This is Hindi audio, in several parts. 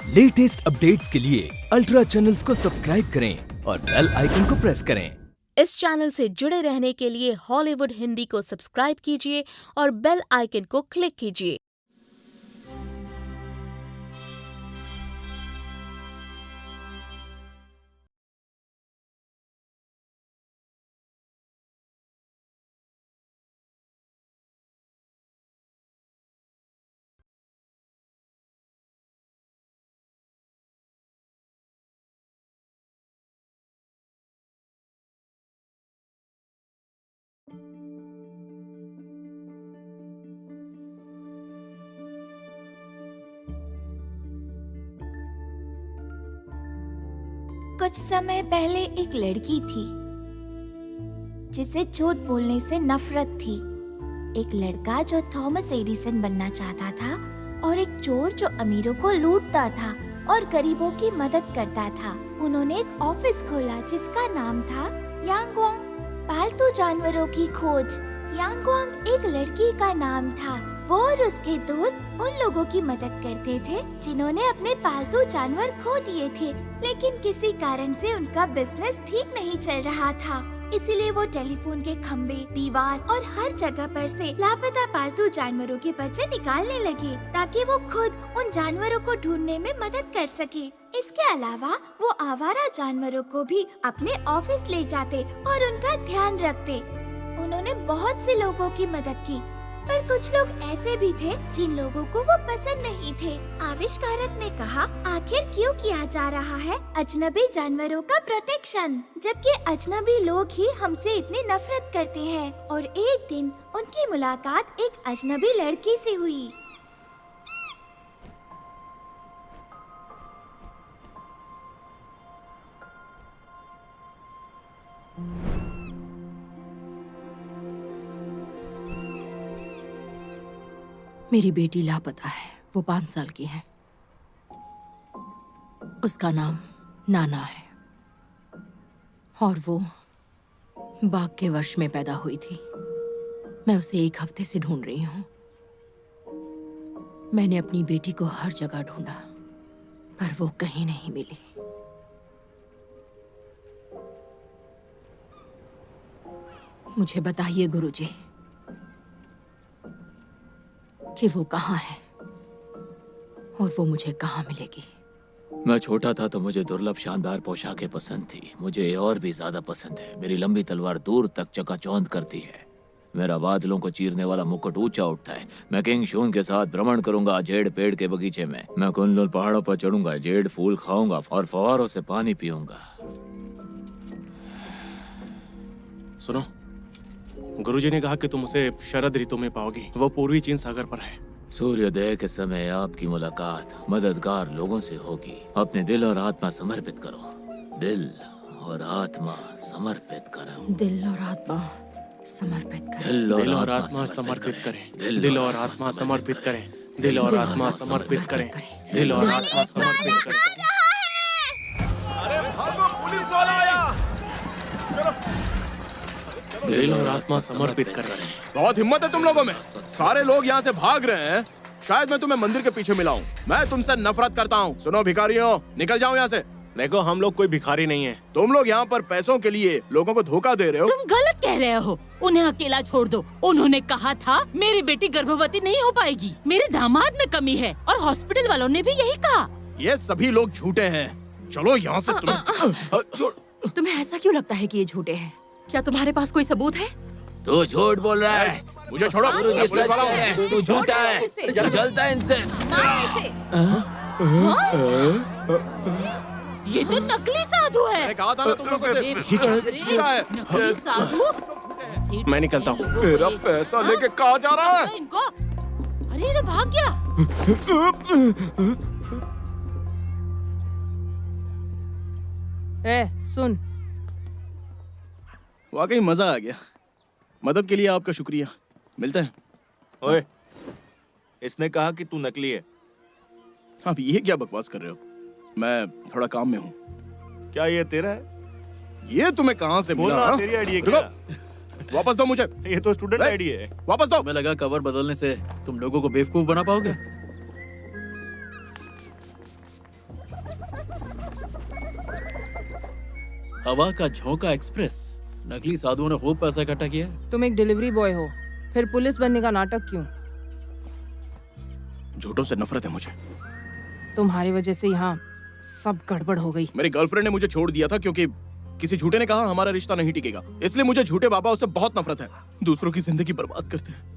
लेटेस्ट अपडेट्स के लिए अल्ट्रा चैनल्स को सब्सक्राइब करें और बेल आइकन को प्रेस करें। इस चैनल से जुड़े रहने के लिए हॉलीवुड हिंदी को सब्सक्राइब कीजिए और बेल आइकन को क्लिक कीजिए। कुछ समय पहले एक लड़की थी जिसे झूठ बोलने से नफरत थी। एक लड़का जो थॉमस एडिसन बनना चाहता था और एक चोर जो अमीरों को लूटता था और गरीबों की मदद करता था। उन्होंने एक ऑफिस खोला जिसका नाम था यांगवांग, पालतू जानवरों की खोज। यांगवांग एक लड़की का नाम था। वो और उसके दोस्त उन लोगों की मदद करते थे जिन्होंने अपने पालतू जानवर खो दिए थे, लेकिन किसी कारण से उनका बिजनेस ठीक नहीं चल रहा था। इसीलिए वो टेलीफोन के खंबे, दीवार और हर जगह पर से लापता पालतू जानवरों के बच्चे निकालने लगे ताकि वो खुद उन जानवरों को ढूंढने में मदद कर सके। इसके अलावा वो आवारा जानवरों को भी अपने ऑफिस ले जाते और उनका ध्यान रखते। उन्होंने बहुत से लोगों की मदद की, पर कुछ लोग ऐसे भी थे जिन लोगों को वो पसंद नहीं थे। आविष्कारक ने कहा, आखिर क्यों किया जा रहा है अजनबी जानवरों का प्रोटेक्शन, जबकि अजनबी लोग ही हमसे इतनी नफरत करते हैं। और एक दिन उनकी मुलाकात एक अजनबी लड़की से हुई। मेरी बेटी लापता है। वो 5 साल की है। उसका नाम नाना है और वो बाघ के वर्ष में पैदा हुई थी। मैं उसे 1 हफ्ते से ढूंढ रही हूँ। मैंने अपनी बेटी को हर जगह ढूंढा पर वो कहीं नहीं मिली। मुझे बताइए गुरुजी कि वो कहाँ है और वो मुझे कहाँ मिलेगी। मैं छोटा था तो मुझे दुर्लभ शानदार पोशाकें पसंद थी। मुझे ये और भी ज्यादा पसंद है। मेरी लंबी तलवार दूर तक चकाचौंध करती है। मेरा बादलों को चीरने वाला मुकुट ऊंचा उठता है। मैं किंग शून के साथ भ्रमण करूंगा जेड पेड़ के बगीचे में। मैं कुनलुन पहाड़ों पर चढ़ूंगा, जेड फूल खाऊंगा और फव्वारों से पानी पीऊंगा। सुनो, गुरुजी ने कहा कि तुम उसे शरद ऋतु में पाओगी। वो पूर्वी चीन सागर पर है। सूर्योदय के समय आपकी मुलाकात मददगार लोगों से होगी। अपने दिल और आत्मा समर्पित करो। दिल और आत्मा समर्पित करो। दिल और आत्मा समर्पित करें। दिल और आत्मा समर्पित करें। दिल और आत्मा समर्पित करें। दिल और आत्मा समर्पित करें। दिल और आत्मा समर्पित करें। अरे भागो, पुलिस वाला आया। दिल और आत्मा समर्पित करें। बहुत हिम्मत है तुम लोगों में। सारे लोग यहाँ से भाग रहे हैं। शायद मैं तुम्हें मंदिर के पीछे मिलाऊं। मैं तुमसे नफरत करता हूँ। सुनो भिखारियों, निकल जाओ यहाँ से। देखो, हम लोग कोई भिखारी नहीं है। तुम लोग यहाँ पर पैसों के लिए लोगों को धोखा दे रहे हो। तुम गलत कह रहे हो। उन्हें अकेला छोड़ दो। उन्होंने कहा था मेरी बेटी गर्भवती नहीं हो पाएगी। मेरे दामाद में कमी है और हॉस्पिटल वालों ने भी यही कहा। ये सभी लोग झूठे हैं। चलो यहाँ से तुम। तुम्हें ऐसा क्यों लगता है कि ये झूठे हैं? क्या तुम्हारे पास कोई सबूत है? तू झूठ बोल रहा है। मुझे छोड़ो। गुरुजी मैं पुलिस सच वाला कह हूँ। रहे हैं। तू झूठा है। तू जलता है इनसे। ये तो नकली साधु है। मैंने कहा था ना तुम लोगों से। झूठा है। नकली साधु। मैं निकलता हूँ। मेरा पैसा लेके कहाँ जा रहा है? इनको। अरे ये तो भाग गया। सुन, वाकई मजा आ गया। मदद के लिए आपका शुक्रिया। मिलते हैं। ओए, इसने कहा कि तू नकली है। आप ये क्या बकवास कर रहे हो? मैं थोड़ा काम में हूँ। क्या ये तेरा है? ये तुम्हें कहाँ से मिला? बोलना, हाँ? तेरी आईडी है रुको। क्या? वापस दो मुझे। ये तो स्टूडेंट आईडी है। वापस दो। हमें लगा कवर बदलने से तुम लोगों को बेवकूफ बना पाओगे। हवा का झोंका एक्सप्रेस। नकली साधुओं ने खूब पैसा इकट्ठा किया है। तुम एक डिलीवरी बॉय हो, फिर पुलिस बनने का नाटक क्यों? झूठों से नफरत है मुझे। तुम्हारी वजह से यहाँ सब गड़बड़ हो गई। मेरी गर्लफ्रेंड ने मुझे छोड़ दिया था क्योंकि किसी झूठे ने कहा हमारा रिश्ता नहीं टिकेगा। इसलिए मुझे झूठे बाबा से बहुत नफरत है। दूसरों की जिंदगी बर्बाद करते हैं।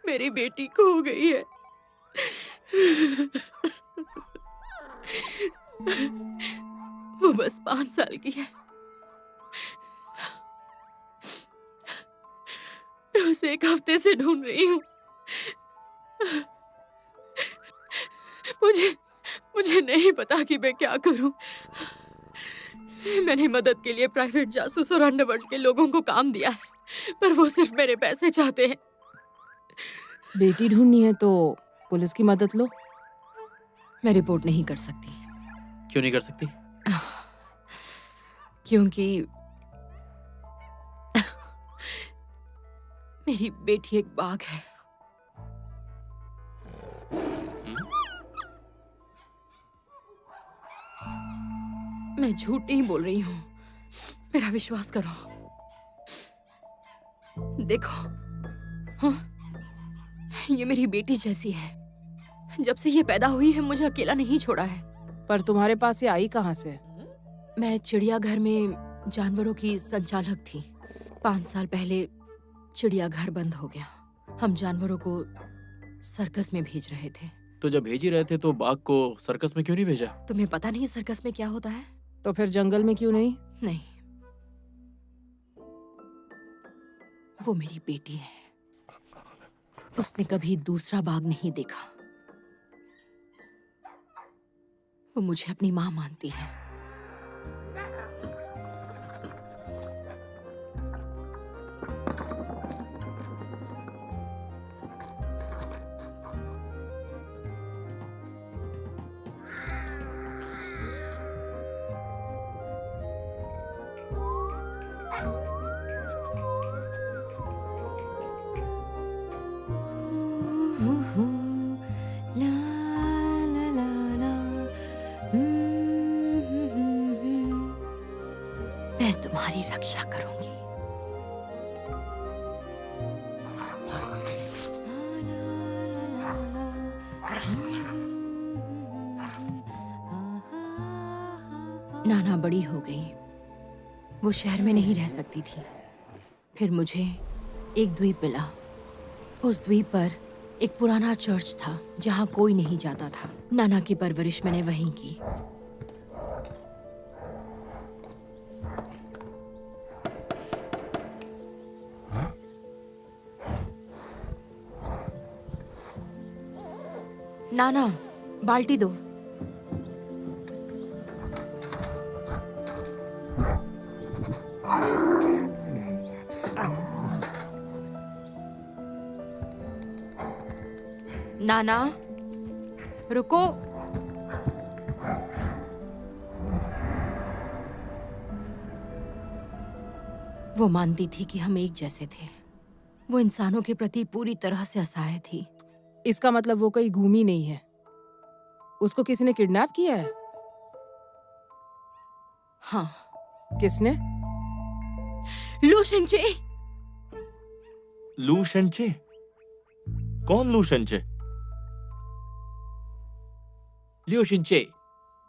मेरी बेटी खो गई है। वो बस 5 साल की है। मैं उसे 1 हफ्ते से ढूंढ रही हूँ। मुझे नहीं पता कि मैं क्या करूं। मैंने मदद के लिए प्राइवेट जासूस और अंडरवर्ल्ड के लोगों को काम दिया है, पर वो सिर्फ मेरे पैसे चाहते हैं। बेटी ढूंढनी है तो पुलिस की मदद लो। मैं रिपोर्ट नहीं कर सकती। क्यों नहीं कर सकती? क्योंकि मेरी बेटी एक बाघ है। मैं झूठ नहीं बोल रही हूँ, मेरा विश्वास करो। देखो, हाँ, ये मेरी बेटी जैसी है। जब से ये पैदा हुई है मुझे अकेला नहीं छोड़ा है। पर तुम्हारे पास ये आई कहाँ से? मैं चिड़ियाघर में जानवरों की संचालक थी। 5 साल पहले चिड़ियाघर बंद हो गया। हम जानवरों को सर्कस में भेज रहे थे। तो जब भेज ही रहे थे तो बाघ को सर्कस में क्यों नहीं भेजा? तुम्हें पता नहीं सर्कस में क्या होता है? तो फिर जंगल में क्यों नहीं? नहीं, वो मेरी बेटी है। उसने कभी दूसरा बाघ नहीं देखा। वो मुझे अपनी माँ मानती है। मैं तुम्हारी रक्षा करूंगी। नाना बड़ी हो गई, वो शहर में नहीं रह सकती थी। फिर मुझे एक द्वीप मिला। उस द्वीप पर एक पुराना चर्च था जहां कोई नहीं जाता था। नाना की परवरिश मैंने वहीं की। नाना, बाल्टी दो। नाना, रुको। वो मानती थी कि हम एक जैसे थे। वो इंसानों के प्रति पूरी तरह से असहाय थी। इसका मतलब वो कहीं घूमी नहीं है। उसको किसी ने किडनैप किया है? हाँ। किसने? लू शेंगचे। लू शेंचे? कौन लू शेंचे? लियो शिंचे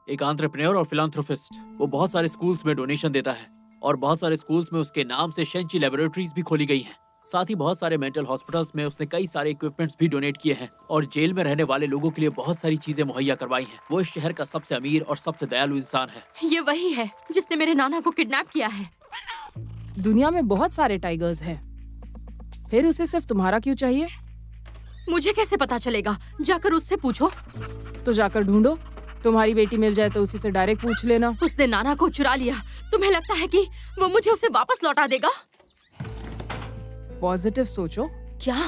एक एंटरप्रेन्योर और फिलांथ्रोपिस्ट। वो बहुत सारे स्कूल्स में डोनेशन देता है और बहुत सारे स्कूल्स में उसके नाम से शेंची लैबोरेटरीज भी खोली गई हैं। साथ ही बहुत सारे मेंटल हॉस्पिटल्स में उसने कई सारे इक्विपमेंट्स भी डोनेट किए हैं और जेल में रहने वाले लोगों के लिए बहुत सारी चीजें मुहैया करवाई हैं। वो इस शहर का सबसे अमीर और सबसे दयालु इंसान है। ये वही है जिसने मेरे नाना को किडनैप किया है। दुनिया में बहुत सारे टाइगर्स हैं, फिर उसे सिर्फ तुम्हारा क्यों चाहिए? मुझे कैसे पता चलेगा? जाकर उससे पूछो। तो जाकर ढूंढो। तुम्हारी बेटी मिल जाए तो उसी से डायरेक्ट पूछ लेना। उसने नाना को चुरा लिया। तुम्हें लगता है कि वो मुझे उसे वापस लौटा देगा? पॉजिटिव सोचो। क्या?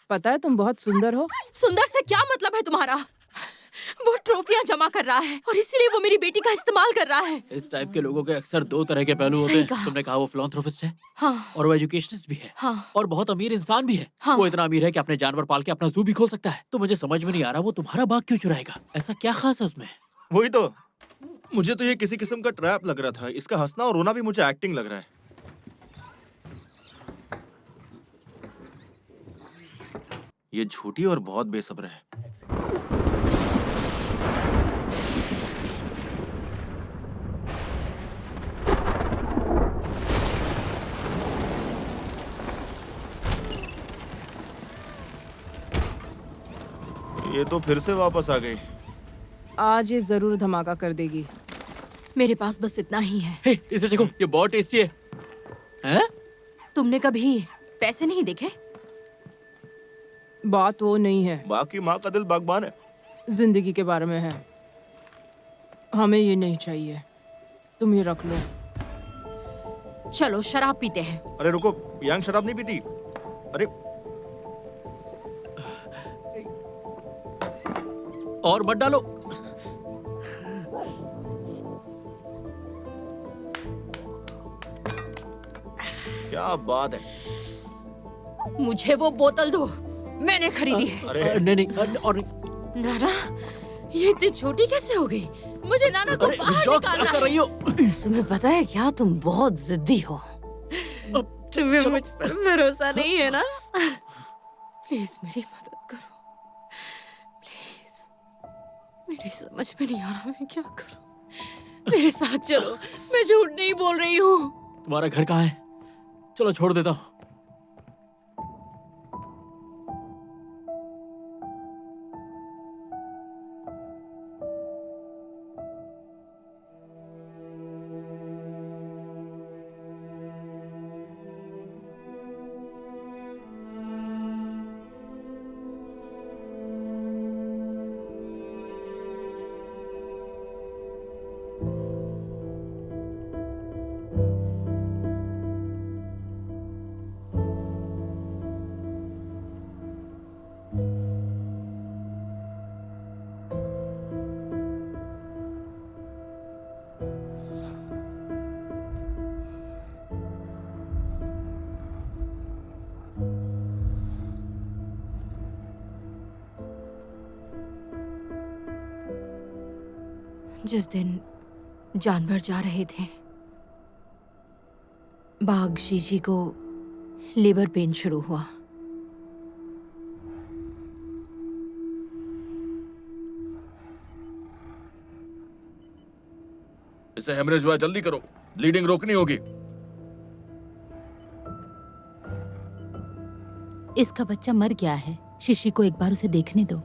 पता है तुम बहुत सुंदर हो। सुंदर से क्या मतलब है तुम्हारा? वो ट्रॉफियां जमा कर रहा है और इसीलिए वो मेरी बेटी का इस्तेमाल कर रहा है। इस टाइप के लोगों के अक्सर दो तरह के पहलू होते हैं। तुमने कहा वो फिलांथ्रोपिस्ट है। हाँ। और वो एजुकेशनिस्ट भी है। हाँ। और बहुत अमीर इंसान भी है। हाँ। वो इतना अमीर है कि अपने जानवर पाल के अपना जू भी खोल सकता है। तो मुझे समझ में नहीं आ रहा वो तुम्हारा बाग क्यों चुराएगा? ऐसा क्या खास है उसमें? वही तो, मुझे तो ये किसी किस्म का ट्रैप लग रहा था। इसका हंसना और रोना भी मुझे एक्टिंग लग रहा है। ये झूठी और बहुत बेसब्र है। ये तो फिर से वापस आ गई। आज ये जरूर धमाका कर देगी। मेरे पास बस इतना ही है। हे, इसे देखो, ये बहुत टेस्टी है। हैं? तुमने कभी पैसे नहीं देखे? बात वो नहीं है, बाकी माँ का दिल बागबान है। जिंदगी के बारे में है। हमें ये नहीं चाहिए, तुम ये रख लो। चलो शराब पीते हैं। अरे रुको, यांग शराब नहीं पीती। अरे और मत डालो। क्या बात है। मुझे वो बोतल दो, मैंने खरीदी है। अरे नहीं और नाना, ये इतनी छोटी कैसे हो गई? मुझे नाना को बाहर निकालना कर रही हो? तुम्हें पता है क्या, तुम बहुत जिद्दी हो। तुम्हें मुझ पर भरोसा नहीं है ना? प्लीज मेरी मदद करो, प्लीज। मेरी समझ में नहीं आ रहा मैं क्या करूं। मेरे साथ चलो, मैं झूठ नहीं बोल रही हूँ। तुम्हारा घर कहाँ है? चलो छोड़ देता हूँ। जिस दिन जानवर जा रहे थे, बाघ शीशी को लीवर पेन शुरू हुआ। इसे हेमरेज हुआ, जल्दी करो, ब्लीडिंग रोकनी होगी। इसका बच्चा मर गया है। शीशी को एक बार उसे देखने दो।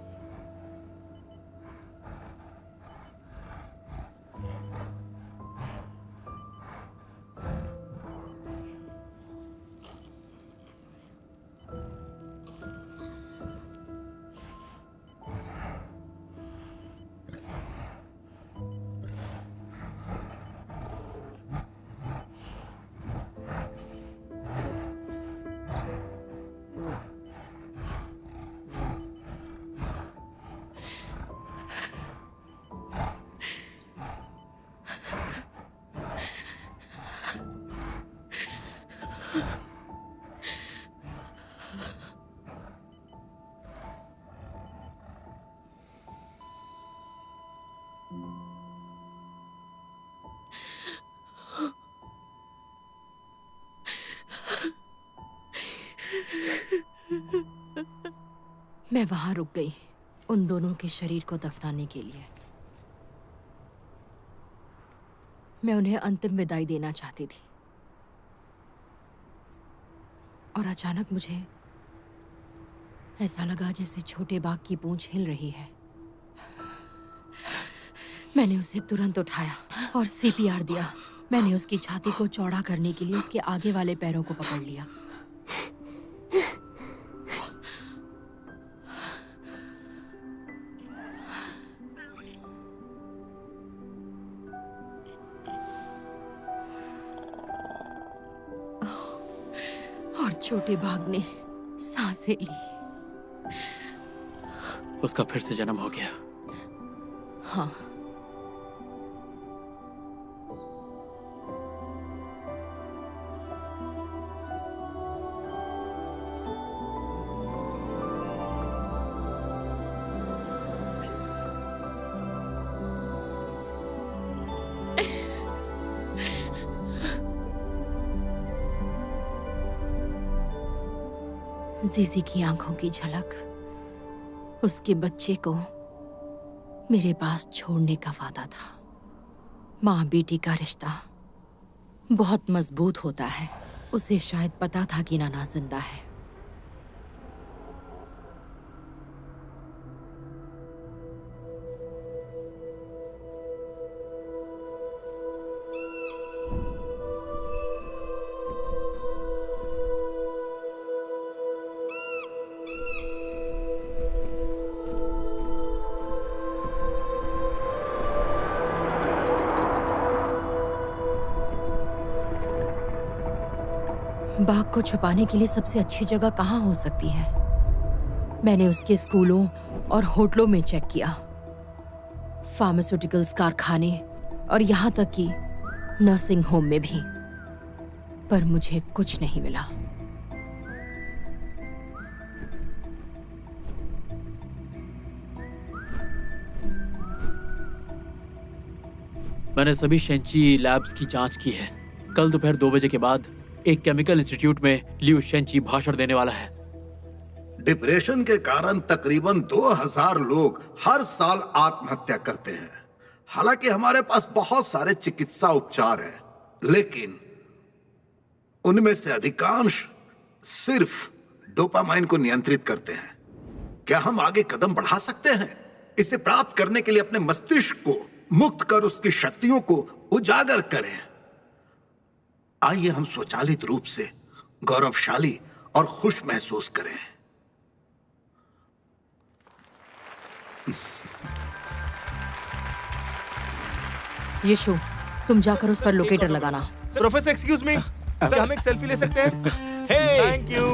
मैं वहां रुक गई उन दोनों के शरीर को दफनाने के लिए। मैं उन्हें अंतिम विदाई देना चाहती थी और अचानक मुझे ऐसा लगा जैसे छोटे बाघ की पूंछ हिल रही है। मैंने उसे तुरंत उठाया और सीपीआर दिया। मैंने उसकी छाती को चौड़ा करने के लिए उसके आगे वाले पैरों को पकड़ लिया। और छोटे बाघ ने सांसें ली। उसका फिर से जन्म हो गया। हाँ, जीजी की आंखों की झलक उसके बच्चे को मेरे पास छोड़ने का वादा था। माँ बेटी का रिश्ता बहुत मजबूत होता है। उसे शायद पता था कि नाना जिंदा है। बाघ को छुपाने के लिए सबसे अच्छी जगह कहाँ हो सकती है? मैंने उसके स्कूलों और होटलों में चेक किया, फार्मास्यूटिकल्स कारखाने और यहाँ तक कि नर्सिंग होम में भी, पर मुझे कुछ नहीं मिला। मैंने सभी शेंची लैब्स की जांच की है। कल दोपहर 2 बजे के बाद एक केमिकल इंस्टीट्यूट में लियू शेंची भाषण देने वाला है। डिप्रेशन के कारण तकरीबन 2000 लोग हर साल आत्महत्या करते हैं। हालांकि हमारे पास बहुत सारे चिकित्सा उपचार हैं, लेकिन उनमें से अधिकांश सिर्फ डोपामाइन को नियंत्रित करते हैं। क्या हम आगे कदम बढ़ा सकते हैं? इसे प्राप्त करने के लिए अपने मस्तिष्क को मुक्त कर उसकी शक्तियों को उजागर करें। आइए हम स्वचालित रूप से गौरवशाली और खुश महसूस करें। यीशु, तुम जाकर उस पर लोकेटर लगाना। प्रोफेसर एक्सक्यूज मी, क्या हम एक सेल्फी ले सकते हैं? Thank you.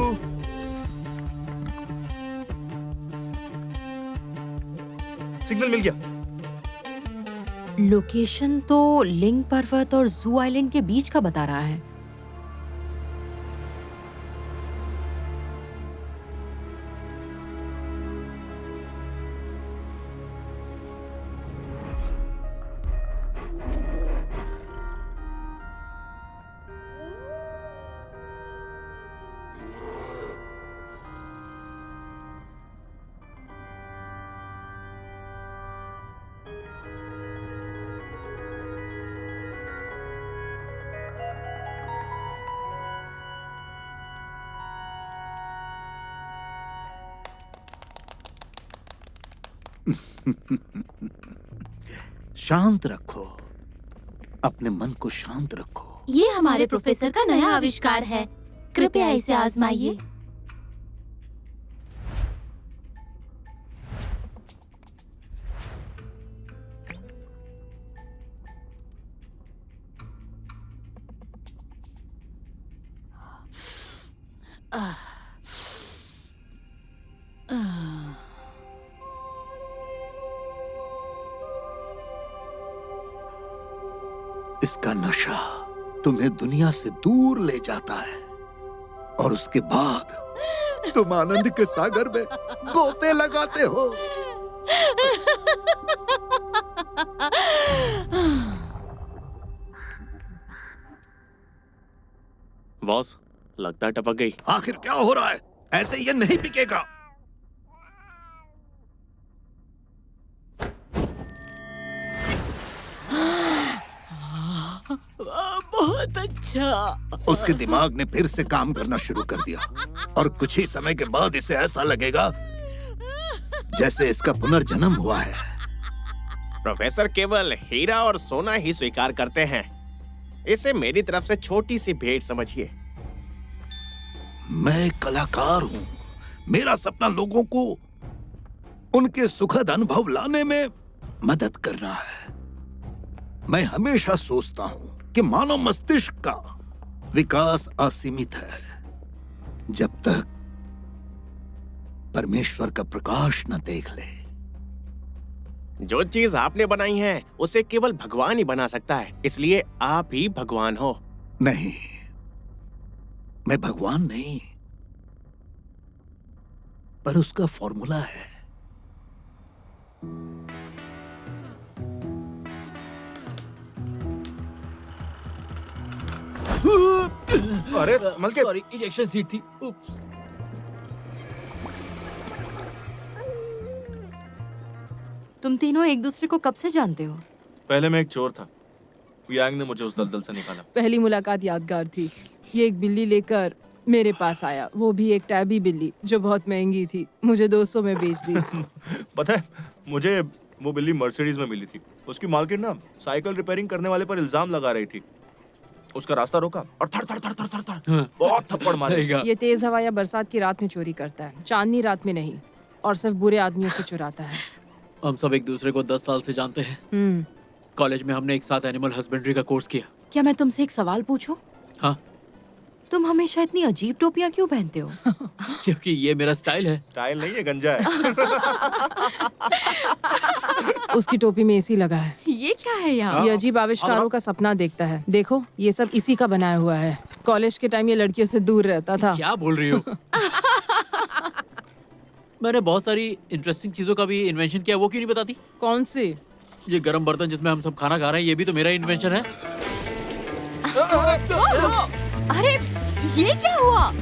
सिग्नल मिल गया। लोकेशन तो लिंग पर्वत और जू आइलैंड के बीच का बता रहा है। शांत रखो, अपने मन को शांत रखो। ये हमारे प्रोफेसर का नया आविष्कार है, कृपया इसे आजमाइए। इसका नशा तुम्हें दुनिया से दूर ले जाता है और उसके बाद तुम आनंद के सागर में गोते लगाते हो। बॉस, लगता है टपक गई। आखिर क्या हो रहा है? ऐसे ये नहीं बिकेगा। बहुत अच्छा। उसके दिमाग ने फिर से काम करना शुरू कर दिया और कुछ ही समय के बाद इसे ऐसा लगेगा जैसे इसका पुनर्जन्म हुआ है। प्रोफेसर केवल हीरा और सोना ही स्वीकार करते हैं। इसे मेरी तरफ से छोटी सी भेंट समझिए। मैं एक कलाकार हूं। मेरा सपना लोगों को उनके सुखद अनुभव लाने में मदद करना है। मैं हमेशा सोचता हूं कि मानव मस्तिष्क का विकास असीमित है जब तक परमेश्वर का प्रकाश न देख ले। जो चीज आपने बनाई है उसे केवल भगवान ही बना सकता है, इसलिए आप ही भगवान हो। नहीं, मैं भगवान नहीं, पर उसका फॉर्मूला है। अरे मलके, सॉरी, इजेक्शन सीट थी। उप्स। तुम तीनों एक दूसरे को कब से जानते हो? पहले मैं एक चोर था। यांग ने मुझे उस दलदल से निकाला। पहली मुलाकात यादगार थी। ये एक बिल्ली लेकर मेरे पास आया, वो भी एक टैबी बिल्ली जो बहुत महंगी थी। मुझे 200 में बेच दी। पता है, मुझे वो बिल्ली मर्सिडीज में मिली थी। उसकी मालकिन ना साइकिल रिपेयरिंग करने वाले पर इल्जाम लगा रही थी। उसका रास्ता रोका और थड़ थड़ थड़ थड़ थड़ थड़ बहुत थप्पड़ मारे। ये तेज हवा या बरसात की रात में चोरी करता है, चांदनी रात में नहीं, और सिर्फ बुरे आदमियों से चुराता है। हम सब एक दूसरे को 10 साल से जानते हैं। कॉलेज में हमने एक साथ एनिमल हस्बेंड्री का कोर्स किया। क्या मैं तुमसे एक सवाल पूछूं? हाँ। तुम हमेशा इतनी अजीब टोपियां क्यों पहनते हो? क्योंकि ये मेरा स्टाइल है। स्टाइल नहीं है, गंजा है। उसकी टोपी में एसी लगा है। ये क्या है यहाँ? ये अजीब आविष्कारों का सपना देखता है। देखो, ये सब इसी का बनाया हुआ है। कॉलेज के टाइम ये लड़कियों से दूर रहता था। क्या बोल रही हो? मैंने बहुत सारी इंटरेस्टिंग चीजों का भी इन्वेंशन किया, वो क्यों नहीं बताती? कौन सी? ये गरम बर्तन जिसमें हम सब खाना खा रहे हैं, ये भी तो मेरा इन्वेंशन है। अरे ये क्या हुआ?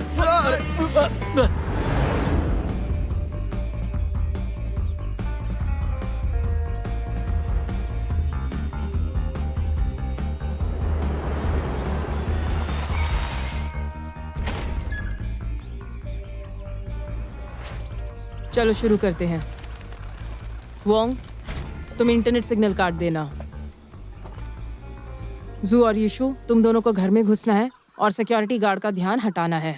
चलो शुरू करते हैं। वोंग, तुम इंटरनेट सिग्नल काट देना। जू और यीशु, तुम दोनों को घर में घुसना है और सिक्योरिटी गार्ड का ध्यान हटाना है।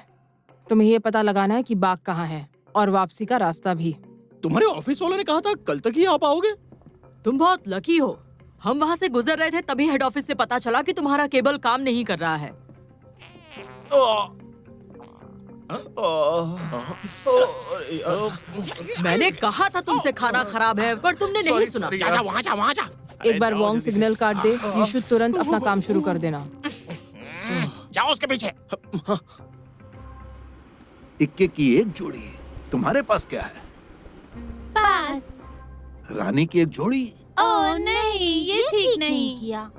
तुम्हें ये पता लगाना है कि बाग कहाँ है और वापसी का रास्ता भी। तुम्हारे ऑफिस वालों ने कहा था कल तक ही आ पाओगे। तुम बहुत लकी हो। हम वहाँ से गुजर रहे थे तभी हेड ऑफिस से पता चला कि तुम्हारा केबल काम नहीं कर रहा है। मैंने कहा था तुमसे खाना खराब है, पर तुमने नहीं सुना। जा, वहाँ जा, वहाँ जा। एक बार वोंग सिग्नल काट दे, यीशु तुरंत अपना काम शुरू कर देना। जाओ उसके पीछे। इक्के की एक जोड़ी। तुम्हारे पास क्या है? पास। रानी की एक जोड़ी। ओह नहीं, ये ठीक नहीं किया।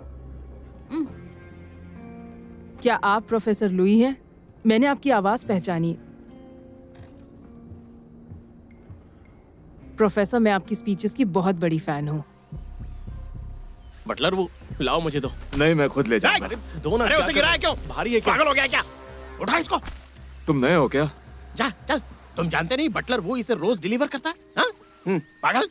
क्या आप प्रोफेसर लुई हैं? मैंने आपकी आवाज पहचानी। प्रोफेसर, मैं आपकी स्पीचेस की बहुत बड़ी फैन हूँ। बटलर, वो लाओ मुझे दो। नहीं, मैं खुद ले जाऊंगा। दो ना। अरे उसे गिराया क्यों? भारी है क्या? पागल हो गया क्या? उठा इसको। तुम नए हो क्या? जा चल। तुम जानते नहीं बटलर वो इसे रोज डिलीवर करता है? हाँ? पागल।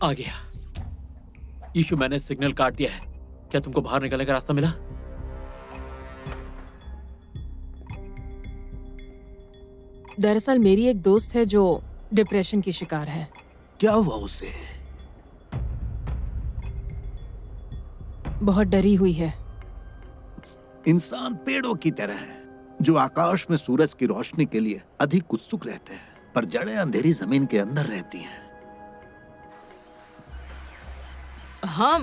आ गया। यीशु, मैंने सिग्नल काट दिया है। क्या तुमको बाहर निकलने का रास्ता मिला? दरअसल मेरी एक दोस्त है जो डिप्रेशन की शिकार है। क्या हुआ उसे? बहुत डरी हुई है। इंसान पेड़ों की तरह है जो आकाश में सूरज की रोशनी के लिए अधिक उत्सुक रहते हैं, पर जड़ें अंधेरी जमीन के अंदर रहती हैं। हाँ,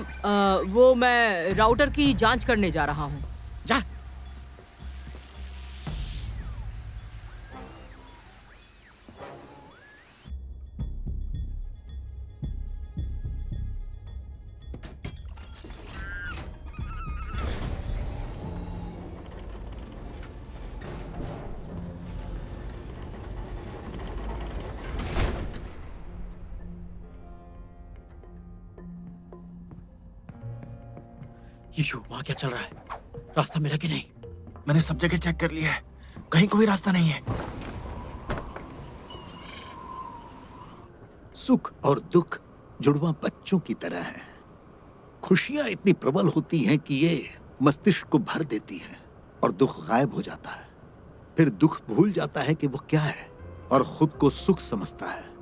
वो मैं राउटर की जांच करने जा रहा हूँ। जा। यीशु, वहाँ क्या चल रहा है? रास्ता मिला कि नहीं? मैंने सब जगह चेक कर लिया है, कहीं कोई रास्ता नहीं है। सुख और दुख जुड़वा बच्चों की तरह है। खुशियां इतनी प्रबल होती हैं कि ये मस्तिष्क को भर देती हैं और दुख गायब हो जाता है। फिर दुख भूल जाता है कि वो क्या है और खुद को सुख समझता है।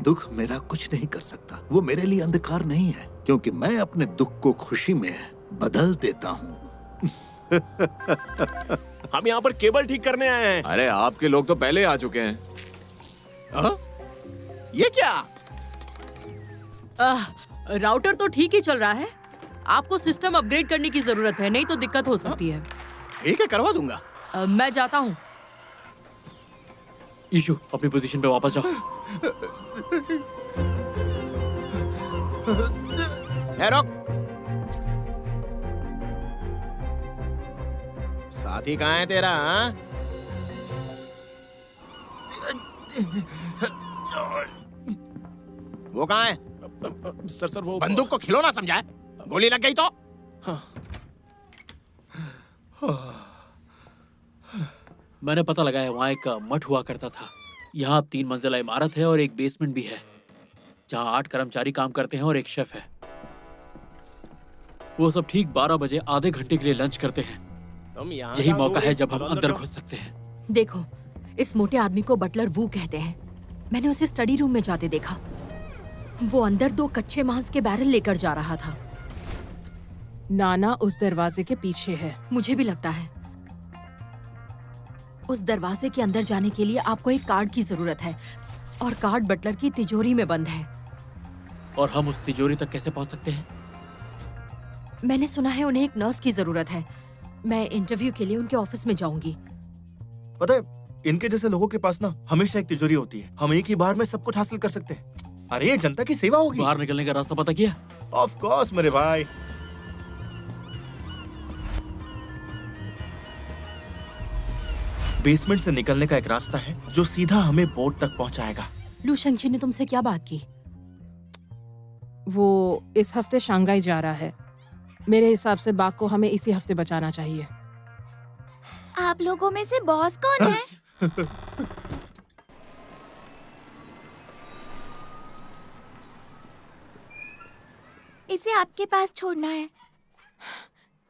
दुख मेरा कुछ नहीं कर सकता, वो मेरे लिए अंधकार नहीं है, क्योंकि मैं अपने दुख को खुशी में बदल देता हूँ। हम यहाँ पर केबल ठीक करने आए हैं। अरे आपके लोग तो पहले आ चुके हैं। हाँ? ये क्या? राउटर तो ठीक ही चल रहा है। आपको सिस्टम अपग्रेड करने की जरूरत है, नहीं तो दिक्कत हो सकती है। ठीक है, करवा दूंगा। मैं जाता हूँ। यीशु, अपनी पोजीशन पे वापस जाओ। रुक। साथी कहाँ है तेरा? हाँ? वो कहाँ है? सर वो बंदूक को खिलौना समझा है? गोली लग गई तो? मैंने पता लगाया, वहाँ एक मठ हुआ करता था। यहाँ 3 मंजिला इमारत है और एक बेसमेंट भी है, जहाँ 8 कर्मचारी काम करते हैं और एक शेफ है। वो सब ठीक 12 बजे आधे घंटे के लिए लंच करते हैं। यही मौका है जब हम अंदर घुस सकते हैं। देखो, इस मोटे आदमी को बटलर वू कहते हैं। मैंने उसे स्टडी रूम में जाते देखा। वो अंदर 2 कच्चे मांस के बैरल लेकर जा रहा था। नाना उस दरवाजे के पीछे है। मुझे भी लगता है। उस दरवाजे के अंदर जाने के लिए आपको एक कार्ड की जरूरत है और कार्ड बटलर की तिजोरी में बंद है। और हम उस तिजोरी तक कैसे पहुंच सकते हैं? मैंने सुना है उन्हें एक नर्स की जरूरत है। मैं इंटरव्यू के लिए उनके ऑफिस में जाऊंगी। पता है, इनके जैसे लोगों के पास ना हमेशा एक तिजोरी होती है। हम एक ही बार में सब कुछ हासिल कर सकते हैं। अरे ये जनता की सेवा होगी। बाहर निकलने का रास्ता पता किया? ऑफ कोर्स मेरे भाई। बेसमेंट से निकलने का एक रास्ता है जो सीधा हमें बोर्ड तक पहुंचाएगा। लू शेंगची ने तुमसे क्या बात की? वो इस हफ्ते शंघाई जा रहा है। मेरे हिसाब से बाघ को हमें इसी हफ्ते बचाना चाहिए। आप लोगों में से बॉस कौन है? इसे आपके पास छोड़ना है।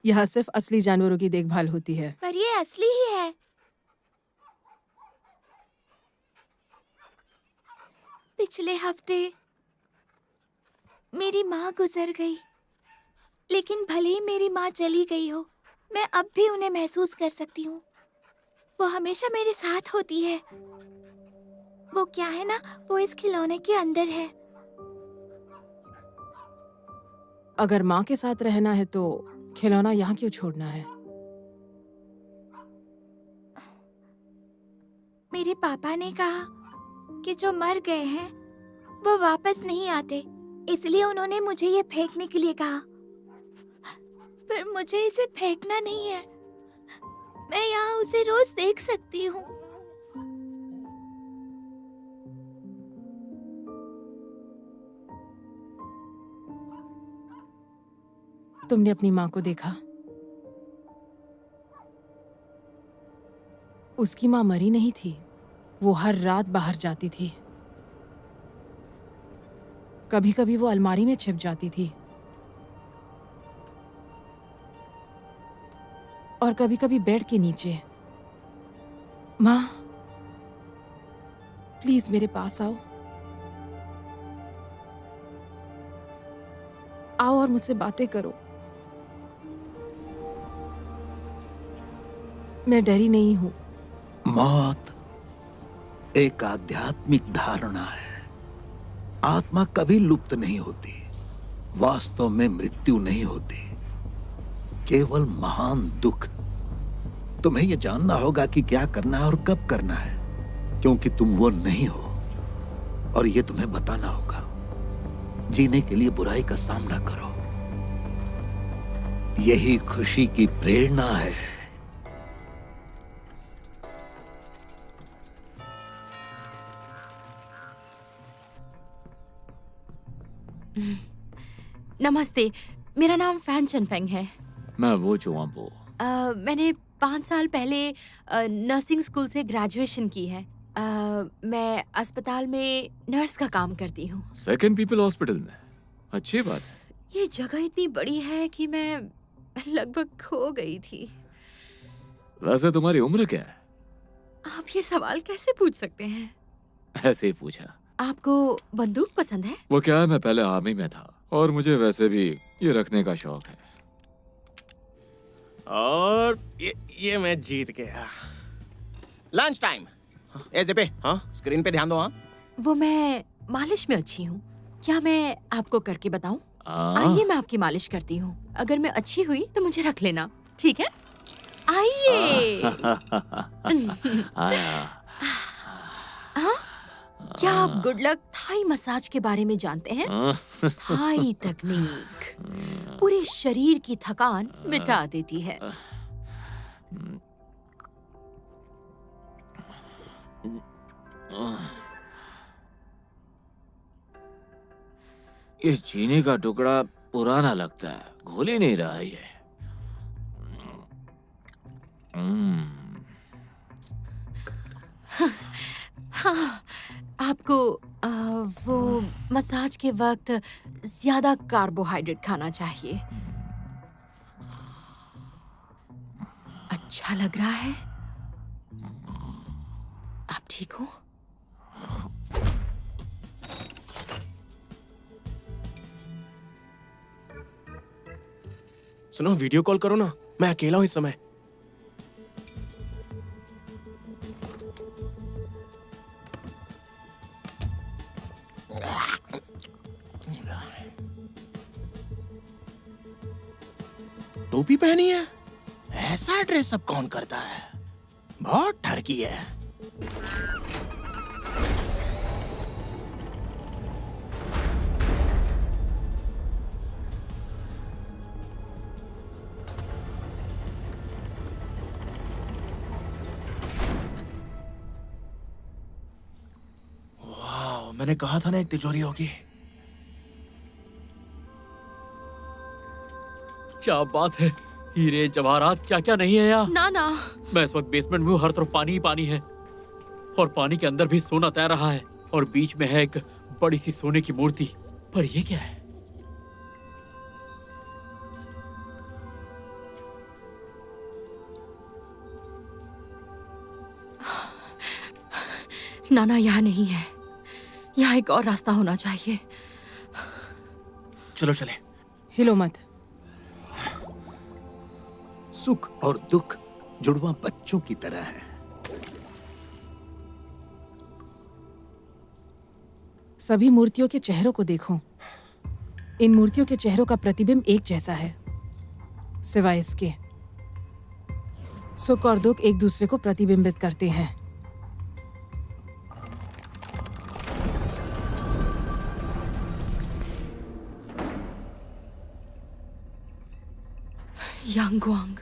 यहाँ सिर्फ असली जानवरों की देखभाल होती है। पर ये असली ही है। पिछले हफ्ते मेरी माँ गुजर गई, लेकिन भले ही मेरी माँ चली गई हो, मैं अब भी उन्हें महसूस कर सकती हूँ। वो हमेशा मेरे साथ होती है। वो क्या है ना, वो इस खिलौने के अंदर है। अगर माँ के साथ रहना है तो खिलौना यहाँ क्यों छोड़ना है? मेरे पापा ने कहा कि जो मर गए हैं वो वापस नहीं आते, इसलिए उन्होंने मुझे ये फेंकने के लिए कहा। पर मुझे इसे फेंकना नहीं है। मैं यहाँ उसे रोज देख सकती हूँ। तुमने अपनी माँ को देखा? उसकी माँ मरी नहीं थी। वो हर रात बाहर जाती थी। कभी कभी वो अलमारी में छिप जाती थी और कभी कभी बेड के नीचे। माँ, प्लीज मेरे पास आओ। आओ और मुझसे बातें करो। मैं डरी नहीं हूं। मौत एक आध्यात्मिक धारणा है। आत्मा कभी लुप्त नहीं होती। वास्तव में मृत्यु नहीं होती, केवल महान दुख। तुम्हें यह जानना होगा कि क्या करना है और कब करना है, क्योंकि तुम वो नहीं हो और ये तुम्हें बताना होगा। जीने के लिए बुराई का सामना करो, यही खुशी की प्रेरणा है। नमस्ते, मेरा नाम फैन चनफेंग है। मैं वो चुआपो। मैंने 5 साल पहले नर्सिंग स्कूल से ग्रेजुएशन की है। मैं अस्पताल में नर्स का काम करती हूँ। सेकंड पीपल हॉस्पिटल में? अच्छी बात है। ये जगह इतनी बड़ी है कि मैं लगभग खो गई थी। वैसे तुम्हारी उम्र क्या है? आप ये सवाल कैसे पूछ सकते हैं? ऐसे ही पूछा। आपको बंदूक पसंद है? वो क्या है, मैं पहले आर्मी में था और मुझे वैसे भी ये रखने का शौक है। और ये मैं जीत गया। Lunch time. ऐसे पे हाँ स्क्रीन पे ध्यान दो। हाँ वो मैं मालिश में अच्छी हूँ। क्या मैं आपको करके बताऊं? आइए मैं आपकी मालिश करती हूँ। अगर मैं अच्छी हुई तो मुझे रख लेना, ठीक है? आइए। क्या आप गुड लक थाई मसाज के बारे में जानते हैं? थाई तकनीक पूरे शरीर की थकान मिटा देती है। ये चीनी का टुकड़ा पुराना लगता है, घुल ही नहीं रहा ये। हाँ, आपको वो मसाज के वक्त ज्यादा कार्बोहाइड्रेट खाना चाहिए। अच्छा लग रहा है? आप ठीक हो? सुनो, वीडियो कॉल करो ना, मैं अकेला हूँ इस समय। टोपी पहनी है? ऐसा ड्रेसअप कौन करता है? बहुत ठरकी है। वाह, मैंने कहा था ना एक तिजोरी होगी। क्या बात है, हीरे जवाहरात क्या क्या नहीं है यहाँ। ना ना, मैं इस वक्त बेसमेंट में हूँ, हर तरफ पानी ही पानी है और पानी के अंदर भी सोना तैर रहा है और बीच में है एक बड़ी सी सोने की मूर्ति। पर ये क्या है? नाना यहाँ नहीं है। यहाँ एक और रास्ता होना चाहिए। चलो चले। हिलो मत। सुख और दुख जुड़वा बच्चों की तरह है। सभी मूर्तियों के चेहरों को देखो। इन मूर्तियों के चेहरों का प्रतिबिंब एक जैसा है, सिवाय इसके सुख और दुख एक दूसरे को प्रतिबिंबित करते हैं। यांगवांग,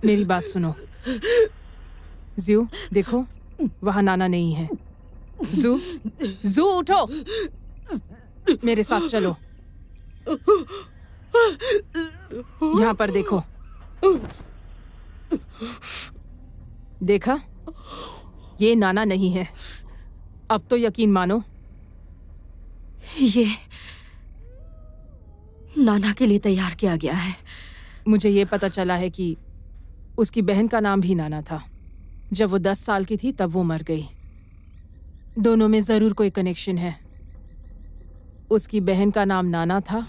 मेरी बात सुनो। ज़ू, देखो वहां नाना नहीं है। ज़ू, ज़ू उठो, मेरे साथ चलो। यहाँ पर देखो। देखा? ये नाना नहीं है। अब तो यकीन मानो। ये नाना के लिए तैयार किया गया है। मुझे ये पता चला है कि उसकी बहन का नाम भी नाना था। जब वो 10 साल की थी तब वो मर गई। दोनों में जरूर कोई कनेक्शन है। उसकी बहन का नाम नाना था।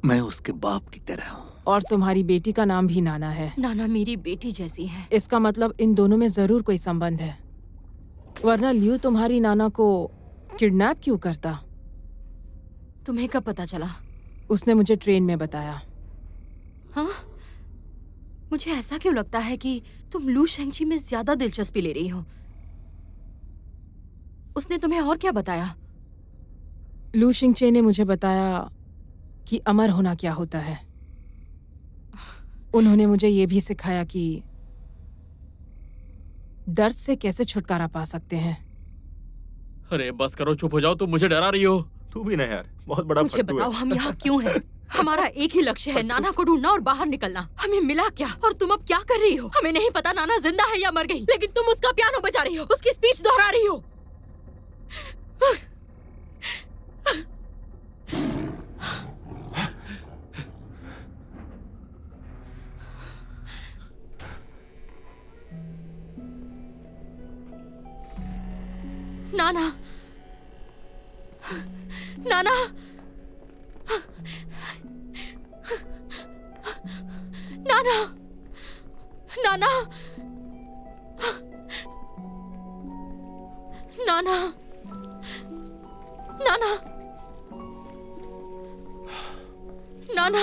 मैं उसके बाप की तरह हूँ। और तुम्हारी बेटी का नाम भी नाना है। नाना मेरी बेटी जैसी है। इसका मतलब इन दोनों में जरूर कोई संबंध है, वरना लियो तुम्हारी नाना को किडनैप क्यों करता? तुम्हें कब पता चला? उसने मुझे ट्रेन में बताया। हाँ? मुझे ऐसा क्यों लगता है कि तुम लू शेंगची में ज्यादा दिलचस्पी ले रही हो। उसने तुम्हें और क्या बताया? लू शिंगचे ने मुझे बताया कि अमर होना क्या होता है। उन्होंने मुझे ये भी सिखाया कि दर्द से कैसे छुटकारा पा सकते हैं। अरे बस करो, चुप हो जाओ, तुम मुझे डरा रही हो। तू भी ना यार, बहुत बड़ा मुझे फट्टू है। बताओ हम यहाँ क्यों हैं? हमारा एक ही लक्ष्य है, नाना को ढूंढना और बाहर निकलना। हमें मिला क्या और तुम अब क्या कर रही हो? हमें नहीं पता नाना जिंदा है या मर गई, लेकिन तुम उसका पियानो बजा रही हो, उसकी स्पीच दोहरा रही हो। नाना, नाना, नाना, नाना, नाना, नाना, नाना।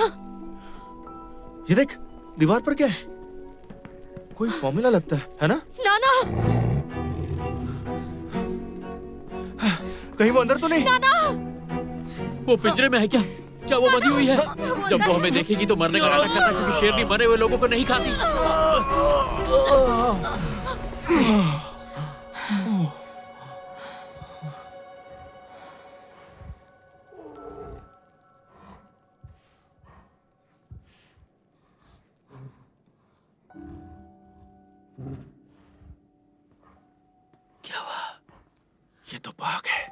ये देख, दीवार पर क्या है? कोई फॉर्मूला लगता है ना? नाना, कहीं वो अंदर तो नहीं? नाना, वो पिंजरे में है क्या? क्या वो बंधी हुई है? जब वो हमें देखेगी तो मरने का नाटक करना, क्योंकि शेरनी मरे हुए लोगों को नहीं खाती। क्या हुआ? ये तो बाघ है।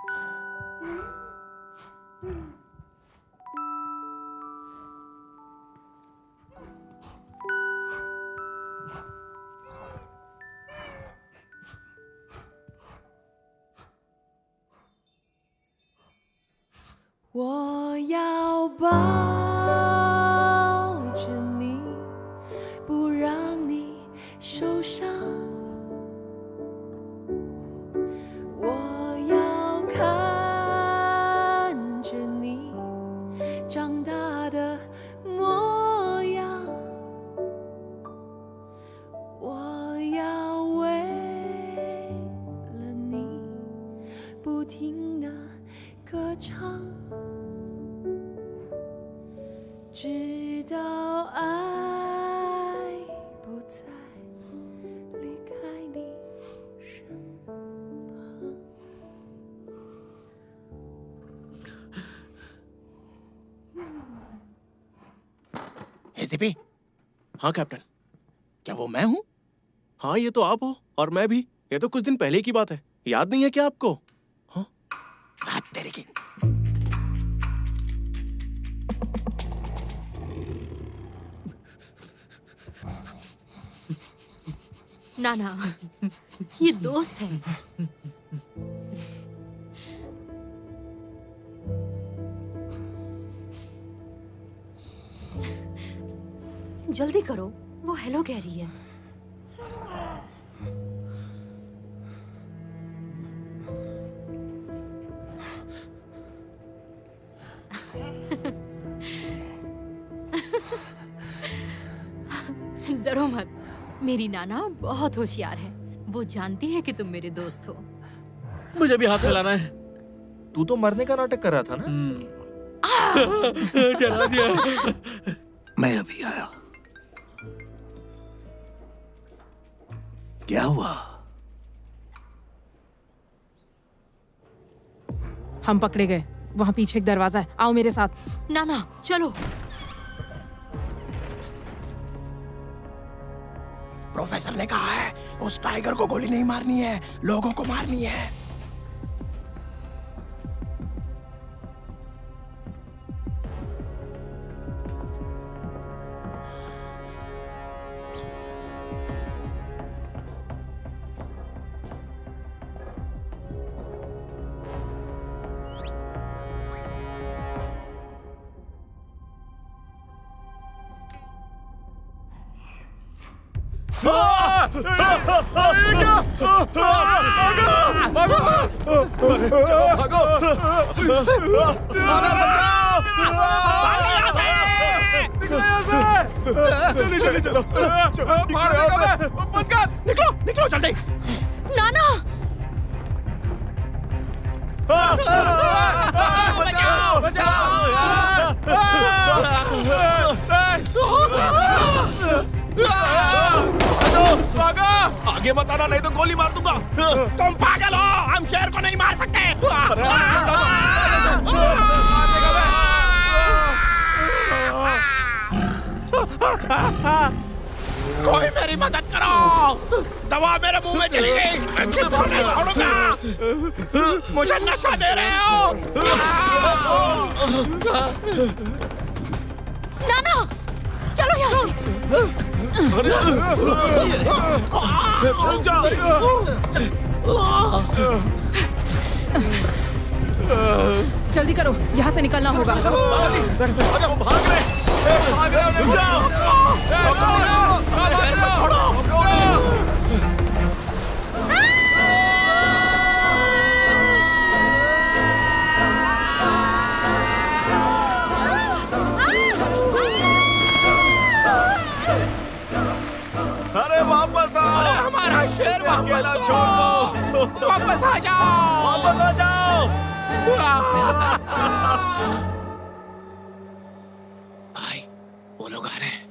我要抱着你，不让你受伤。我要看着你长大的模样。我要为了你不停地歌唱。直到爱不再离开你身旁。एसीपी। हाँ कैप्टन, क्या वो मैं हूँ? हाँ ये तो आप हो, और मैं भी। ये तो कुछ दिन पहले की बात है, याद नहीं है क्या आपको? हाँ तेरे की। नाना, ये दोस्त है। जल्दी करो, वो हेलो कह रही है। डरो मत, मेरी नाना बहुत होशियार है। वो जानती है कि तुम मेरे दोस्त हो। मुझे भी हाथ मिलाना है। तू तो मरने का नाटक कर रहा था ना? डरा दिया। मैं अभी आया। क्या हुआ? हम पकड़े गए। वहाँ पीछे एक दरवाजा है, आओ मेरे साथ। नाना चलो। प्रोफेसर ने कहा है उस टाइगर को गोली नहीं मारनी है, लोगों को मारनी है। निकलो जल्दी। नाना बचाओ भागो। आगे मत आना, नहीं तो गोली मार दूंगा। तुम पागल हो, हम शेर को नहीं मार सकते। कोई मेरी मदद करो, दवा मेरे मुंह में चली गई, मैं किसको नहीं छोड़ूंगा। मुझे नशा दे रहे हो। नाना, चलो यहाँ से। रुक जाओ। जल्दी करो, यहाँ से निकलना होगा। भाग रहे, रुक जाओ। शहर को छोड़ो। अरे वापस आओ, हमारा शेर अकेला छोड़ दो। वापस आ जाओ, वापस आ जाओ। भाई वो लोग आ रहे हैं।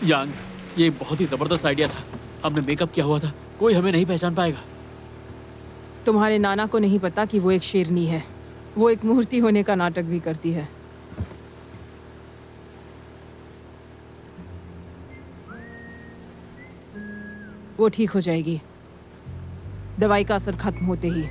यांग, ये बहुत ही जबरदस्त आइडिया था। हमने मेकअप किया हुआ था, कोई हमें नहीं पहचान पाएगा। तुम्हारे नाना को नहीं पता कि वो एक शेरनी है। वो एक मूर्ति होने का नाटक भी करती है। वो ठीक हो जाएगी, दवाई का असर खत्म होते ही।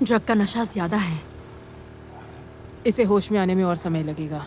ड्रग का नशा ज्यादा है। इसे होश में आने में और समय लगेगा।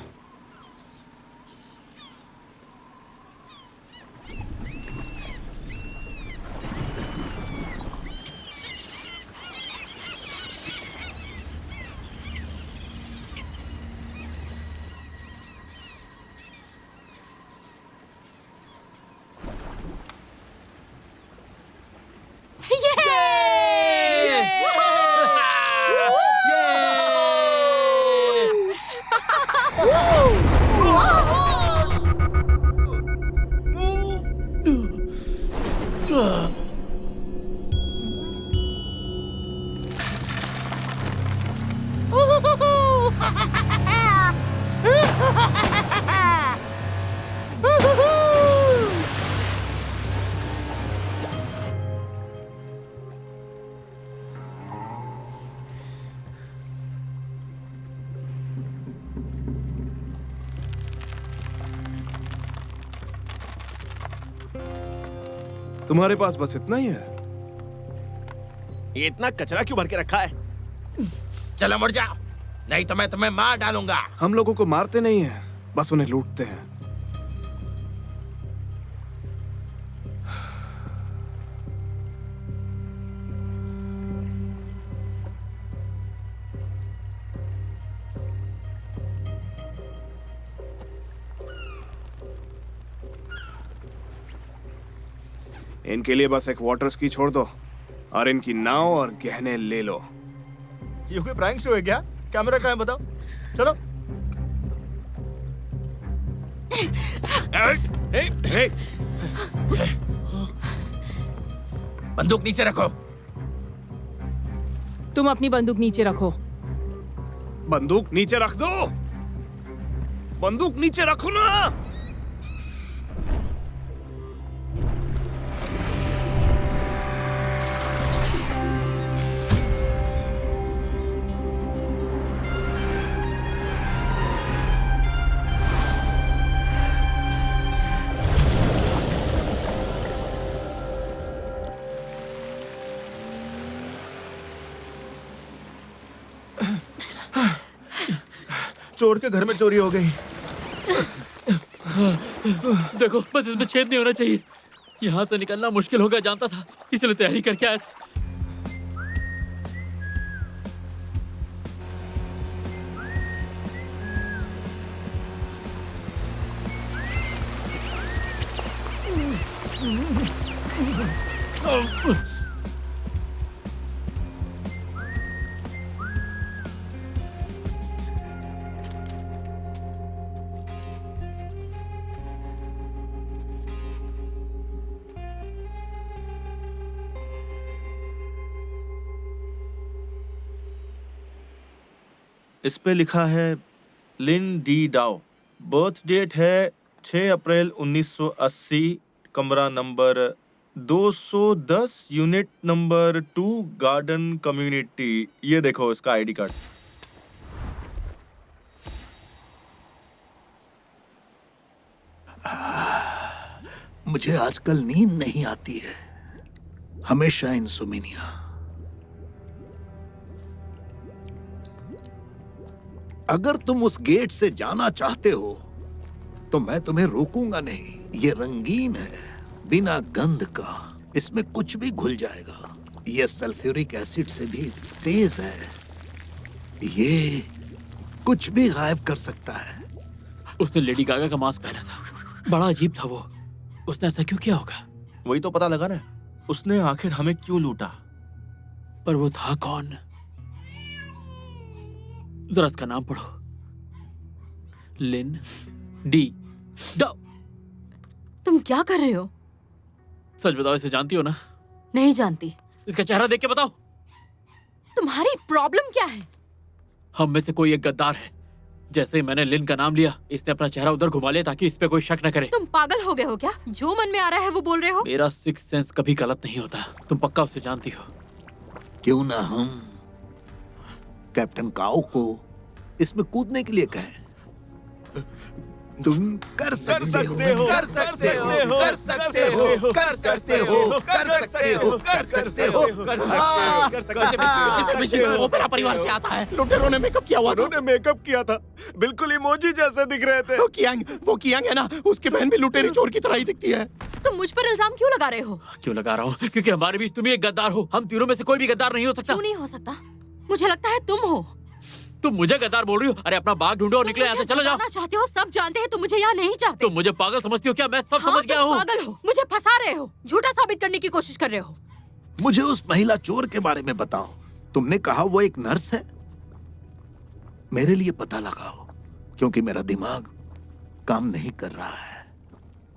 तुम्हारे पास बस इतना ही है? ये इतना कचरा क्यों भर के रखा है? चलो मुड़ जाओ, नहीं तो मैं तुम्हें मार डालूंगा। हम लोगों को मारते नहीं हैं, बस उन्हें लूटते हैं। इनके लिए बस एक वाटर स्की छोड़ दो और इनकी नाव और गहने ले लो। ये कोई प्रैंक शो है क्या? कैमरा कहाँ है बताओ? चलो। बंदूक नीचे रखो। तुम अपनी बंदूक नीचे रखो। बंदूक नीचे रख दो। बंदूक नीचे रखो ना। चोर के घर में चोरी हो गई। देखो, बस इसमें छेद नहीं होना चाहिए। यहाँ से निकलना मुश्किल होगा जानता था, इसलिए तैयारी करके आया था। इस पे लिखा है लिन डी डाओ, बर्थ डेट है 6 अप्रैल 1980, कमरा number 210, unit number 2, garden community. ये देखो इसका आईडी कार्ड। मुझे आजकल नींद नहीं आती है, हमेशा इंसोमिनिया। अगर तुम उस गेट से जाना चाहते हो तो मैं तुम्हें रोकूंगा नहीं। ये रंगीन है, बिना गंध का, इसमें कुछ भी घुल जाएगा। ये सल्फ्यूरिक एसिड से भी तेज है, ये कुछ भी गायब कर सकता है। उसने लेडी गागा का मास्क पहना था, बड़ा अजीब था वो। उसने ऐसा क्यों किया होगा? वही तो पता लगा ना, उसने आखिर हमें क्यों लूटा। पर वो था कौन? जरा इसका नाम पढ़ो। लिन डी डाओ। तुम क्या कर रहे हो? सच बताओ, इसे जानती हो ना? नहीं जानती। इसका चेहरा देख के बताओ। तुम्हारी प्रॉब्लम क्या है? हम में से कोई एक गद्दार है। जैसे ही मैंने लिन का नाम लिया, इसने अपना चेहरा उधर घुमा लिया ताकि इस पे कोई शक न करे। तुम पागल हो गए हो क्या? जो मन में आ रहा है वो बोल रहे हो? मेरा सिक्स सेंस कभी गलत नहीं होता। तुम पक्का उसे जानती हो। क्यों ना हम कैप्टन काओ को इसमें कूदने के लिए कहें। तुम कर सकते हो, कर सकते हो, कर सकते हो, कर सकते हो, कर सकते हो, कर सकते हो, कर सकते हो। ओपेरा परिवार से आता है। लुटेरों ने मेकअप किया हुआ था। उन्होंने मेकअप किया था, बिल्कुल इमोजी जैसे दिख रहे थे। वो कियांग है ना, उसकी बहन भी लुटेरी चोर की तरह ही दिखती है। तुम मुझ पर इल्जाम क्यों लगा रहे हो? क्यों लगा रहा हूँ? क्योंकि हमारे बीच तुम ही एक गद्दार हो। हम तीनों में से कोई भी गद्दार नहीं हो सकता। क्यों नहीं हो सकता? मुझे लगता है तुम हो। तुम मुझे गद्दार बोल रही हो? अरे अपना बाग ढूंढो और निकले यहाँ से, चलो जाओ। चाहते हो, सब जानते हैं तुम मुझे यहाँ नहीं चाहते। तुम मुझे पागल समझती हो क्या? मैं सब समझ गया हूँ। पागल हो, मुझे फंसा रहे हो, झूठा साबित करने की कोशिश कर रहे हो। मुझे उस महिला चोर के बारे में बताओ। तुमने कहा वो एक नर्स है। मेरे लिए पता लगाओ, क्योंकि मेरा दिमाग काम नहीं कर रहा है।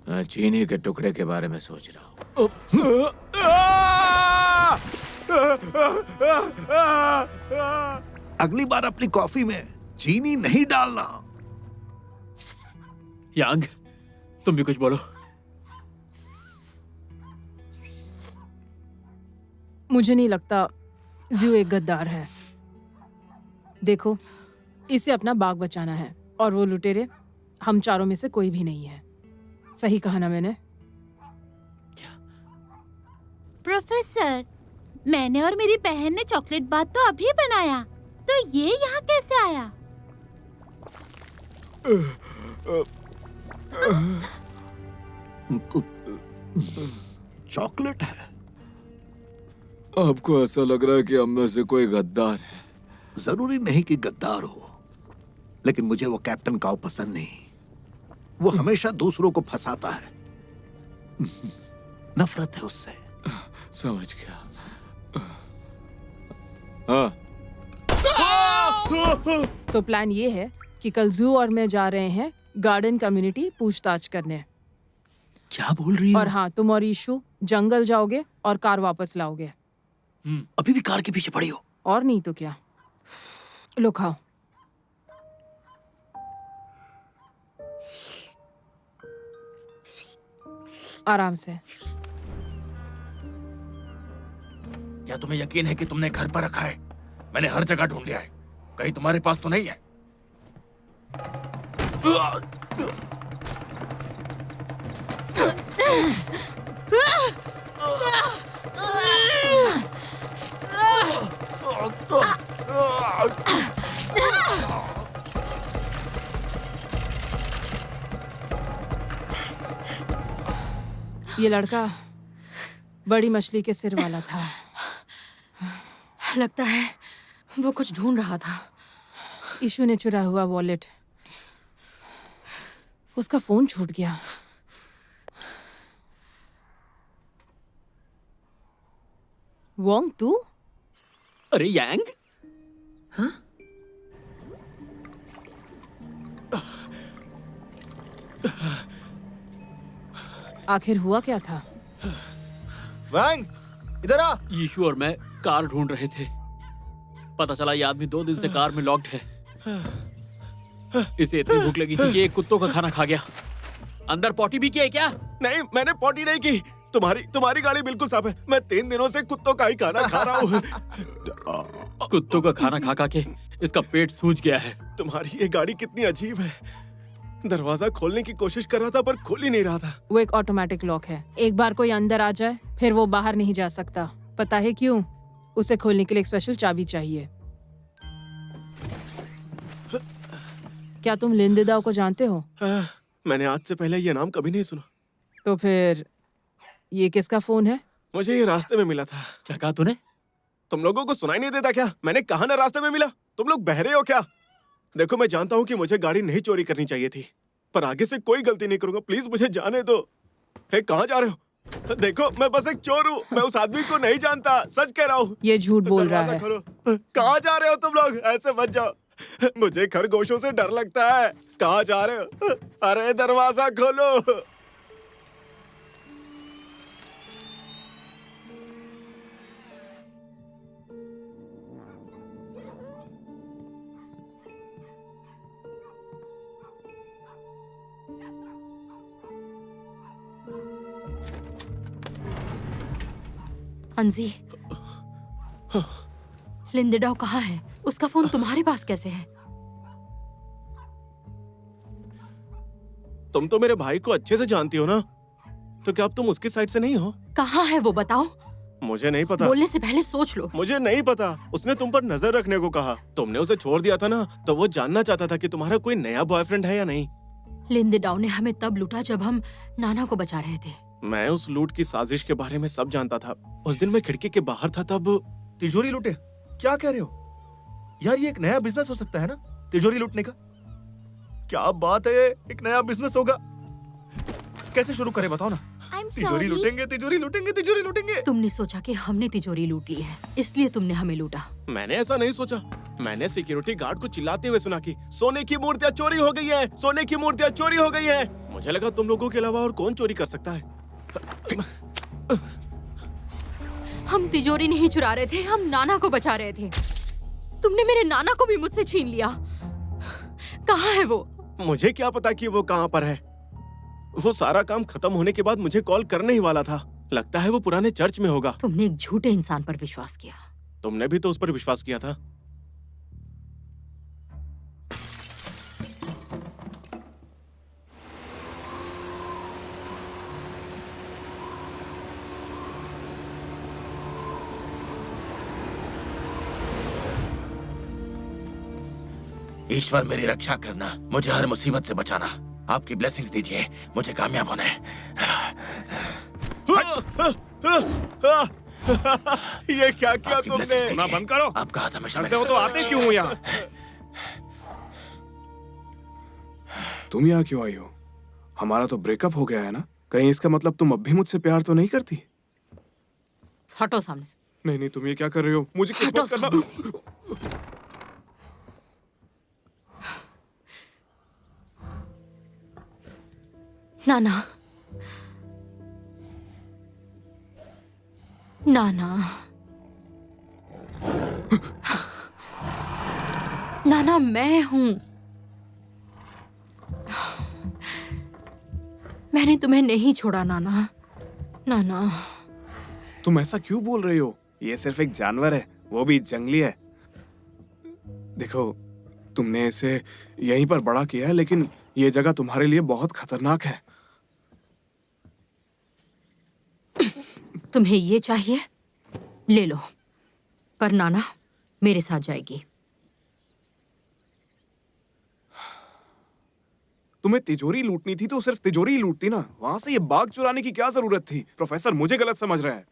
मैं चीनी के टुकड़े के बारे में सोच रहा हूँ। अगली बार अपनी कॉफी में चीनी नहीं डालना। यांग, तुम भी कुछ बोलो। मुझे नहीं लगता जू एक गद्दार है। देखो, इसे अपना बाग बचाना है और वो लुटेरे हम चारों में से कोई भी नहीं है। सही कहा ना मैंने? प्रोफेसर, मैंने और मेरी बहन ने चॉकलेट बाथ तो अभी बनाया, तो ये यहाँ कैसे आया? चॉकलेट है? आपको ऐसा लग रहा है कि हम में से कोई गद्दार है? जरूरी नहीं कि गद्दार हो, लेकिन मुझे वो कैप्टन काओ पसंद नहीं। वो हमेशा दूसरों को फंसाता है। नफरत है उससे। समझ गया। हाँ। तो प्लान ये है कि कल जू और मैं जा रहे हैं गार्डन कम्युनिटी पूछताछ करने। क्या बोल रही हो? और हाँ, तुम और ईशु जंगल जाओगे और कार वापस लाओगे। अभी भी कार के पीछे पड़ी हो? और नहीं तो क्या। लो खाओ। आराम से। क्या तुम्हें यकीन है कि तुमने घर पर रखा है? मैंने हर जगह ढूंढ लिया है, कहीं तुम्हारे पास तो नहीं है? ये लड़का बड़ी मछली के सिर वाला था। लगता है वो कुछ ढूंढ रहा था। ईशु ने चुरा हुआ वॉलेट, उसका फोन छूट गया। वोंग तू? अरे यांग, आखिर हुआ क्या था? वैंग, इधर आ। यीशु और मैं कार ढूंढ रहे थे। पता चला ये आदमी 2 दिन से कार में लॉक्ड है। इसे इतनी भूख लगी थी कि एक कुत्तों का खाना खा गया। अंदर पॉटी भी किया है क्या? नहीं, मैंने पॉटी नहीं की। तुम्हारी गाड़ी बिल्कुल साफ है। मैं 3 दिनों से कुत्तों का ही खाना खा रहा हूँ। कुत्तों का खाना खा खा के इसका पेट सूज गया है। तुम्हारी ये गाड़ी कितनी अजीब है। दरवाजा खोलने की कोशिश कर रहा था पर खोल ही नहीं रहा था। वो एक ऑटोमेटिक लॉक है। एक बार कोई अंदर आ जाए फिर वो बाहर नहीं जा सकता। पता है क्यों? उसे खोलने के लिए एक स्पेशल चाबी चाहिए। क्या तुम लिंदेदाओ को जानते हो? मैंने आज से पहले ये नाम कभी नहीं सुना। तो फिर ये किसका फोन है? मुझे ये रास्ते में मिला था। क्या कहा तूने? तुम लोगों को सुनाई नहीं देता क्या? मैंने कहा ना रास्ते में मिला। तुम लोग बहरे हो क्या? देखो, मैं जानता हूँ कि मुझे गाड़ी नहीं चोरी करनी चाहिए थी, पर आगे से कोई गलती नहीं करूंगा। प्लीज मुझे जाने दो। हे, कहाँ जा रहे हो? देखो, मैं बस एक चोर हूँ। मैं उस आदमी को नहीं जानता। सच कह रहा हूँ। ये झूठ बोल रहा है। कहाँ जा रहे हो तुम लोग? ऐसे मत जाओ। मुझे खरगोशों से डर लगता है। कहाँ जा रहे हो? अरे दरवाजा खोलो। अंजी, लिंदेडाओ कहाँ है? उसका फोन तुम्हारे पास कैसे है? तुम तो मेरे भाई को अच्छे से जानती हो ना, तो क्या अब तुम उसकी साइड से नहीं हो? कहाँ है वो बताओ। मुझे नहीं पता। बोलने से पहले सोच लो। मुझे नहीं पता। उसने तुम पर नजर रखने को कहा। तुमने उसे छोड़ दिया था ना, तो वो जानना चाहता था कि तुम्हारा कोई नया बॉयफ्रेंड है या नहीं। लिंदेडाओ ने हमें तब लूटा जब हम नाना को बचा रहे थे। मैं उस लूट की साजिश के बारे में सब जानता था। उस दिन मैं खिड़की के बाहर था तब। तिजोरी लूटे? क्या कह रहे हो यार? ये एक नया बिजनेस हो सकता है ना, तिजोरी लूटने का। क्या बात है, एक नया बिजनेस होगा। कैसे शुरू करें बताओ ना। तिजोरी लूटेंगे, तिजोरी लूटेंगे, तिजोरी लूटेंगे। तुमने सोचा कि हमने तिजोरी लूट ली है, इसलिए तुमने हमें लूटा। मैंने ऐसा नहीं सोचा। मैंने सिक्योरिटी गार्ड को चिल्लाते हुए सुना कि सोने की मूर्तियां चोरी हो गई हैं, सोने की मूर्तियां चोरी हो गई हैं। मुझे लगा तुम लोगों के अलावा और कौन चोरी कर सकता है। हम तिजोरी नहीं चुरा रहे थे, हम नाना को बचा रहे थे। तुमने मेरे नाना को भी मुझसे छीन लिया। कहाँ है वो? मुझे क्या पता कि वो कहाँ पर है। वो सारा काम खत्म होने के बाद मुझे कॉल करने ही वाला था। लगता है वो पुराने चर्च में होगा। तुमने एक झूठे इंसान पर विश्वास किया। तुमने भी तो उस पर विश्वास किया था। ईश्वर मेरी रक्षा करना, मुझे हर मुसीबत से बचाना। आपकी ब्लेसिंग्स दीजिए, मुझे कामयाब होना है। ये क्या किया तुमने? ना बंद करो। आपका हाथ हमेशा हो तो आते क्यों हो यहाँ? तुम यहाँ क्यों आई हो? हमारा तो ब्रेकअप हो गया है ना? कहीं इसका मतलब तुम अब भी मुझसे प्यार तो नहीं करती? हटो सामने से। नहीं नहीं, तुम ये क्या कर रही हो? मुझे किस बात करना? नाना, नाना, नाना, मैं हूं। मैंने तुम्हें नहीं छोड़ा नाना। नाना, तुम ऐसा क्यों बोल रही हो? ये सिर्फ एक जानवर है, वो भी जंगली है। देखो, तुमने इसे यहीं पर बड़ा किया है, लेकिन ये जगह तुम्हारे लिए बहुत खतरनाक है। तुम्हें ये चाहिए? ले लो, पर नाना मेरे साथ जाएगी। तुम्हें तिजोरी लूटनी थी तो सिर्फ तिजोरी ही लूटती ना। वहां से ये बाग चुराने की क्या जरूरत थी? प्रोफेसर मुझे गलत समझ रहे हैं।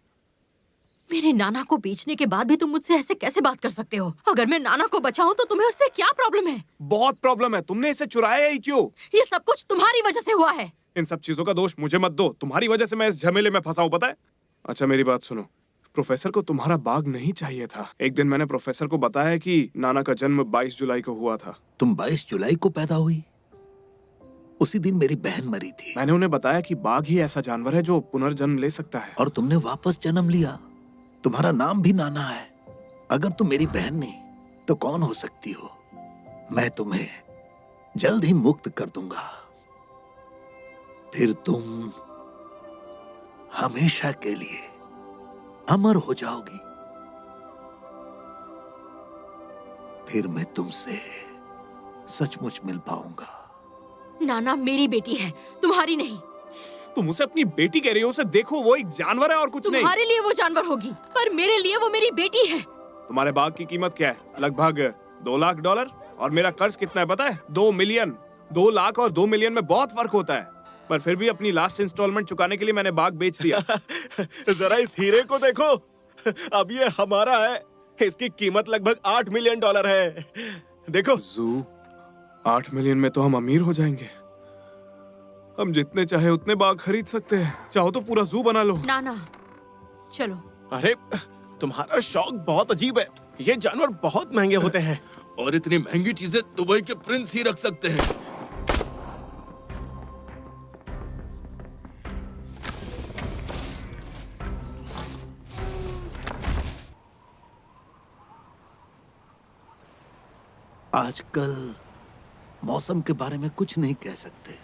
मेरे नाना को बेचने के बाद भी तुम मुझसे ऐसे कैसे बात कर सकते हो? अगर मैं नाना को बचाऊं तो तुम्हें उससे क्या प्रॉब्लम है? बहुत प्रॉब्लम है। तुमने इसे चुराया ही क्यों? ये सब कुछ तुम्हारी वजह से हुआ है। इन सब चीजों का दोष मुझे मत दो। तुम्हारी वजह से मैं इस झमेले में फंसा हूं, पता है? अच्छा मेरी बात सुनो। प्रोफेसर को तुम्हारा बाग नहीं चाहिए था। एक दिन मैंने प्रोफेसर को बताया कि नाना का जन्म 22 जुलाई को हुआ था। तुम 22 जुलाई को पैदा हुई? उसी दिन मेरी बहन मरी थी। मैंने उन्हें बताया कि बाघ ही ऐसा जानवर है जो पुनर्जन्म ले सकता है। और तुमने वापस जन्म लिया। तुम्हारा नाम भी नाना है। अगर तुम मेरी बहन नहीं तो कौन हो सकती हो? मैं तुम्हें जल्द ही मुक्त कर दूंगा। फिर तुम हमेशा के लिए अमर हो जाओगी। फिर मैं तुमसे सचमुच मिल पाऊंगा। नाना मेरी बेटी है, तुम्हारी नहीं। तुम उसे अपनी बेटी कह रही हो? उसे देखो, वो एक जानवर है और कुछ नहीं। तुम्हारे लिए वो जानवर होगी, पर मेरे लिए वो मेरी बेटी है। तुम्हारे बाग की कीमत क्या है? लगभग $2 लाख। और मेरा कर्ज कितना है पता है? 2 मिलियन। 2 लाख और 2 मिलियन में बहुत फर्क होता है। पर फिर भी अपनी लास्ट इंस्टॉलमेंट चुकाने के लिए मैंने बाग बेच दिया। जरा इस हीरे को देखो, अब ये हमारा है। इसकी कीमत लगभग $8 मिलियन है। देखो। जू 8 मिलियन में तो हम अमीर हो जाएंगे। हम जितने चाहे उतने बाग खरीद सकते हैं। चाहो तो पूरा जू बना लो। नाना चलो। अरे तुम्हारा शौक बहुत अजीब है। ये जानवर बहुत महंगे होते हैं। और इतनी महंगी चीजें दुबई के प्रिंस ही रख सकते हैं। आजकल मौसम के बारे में कुछ नहीं कह सकते।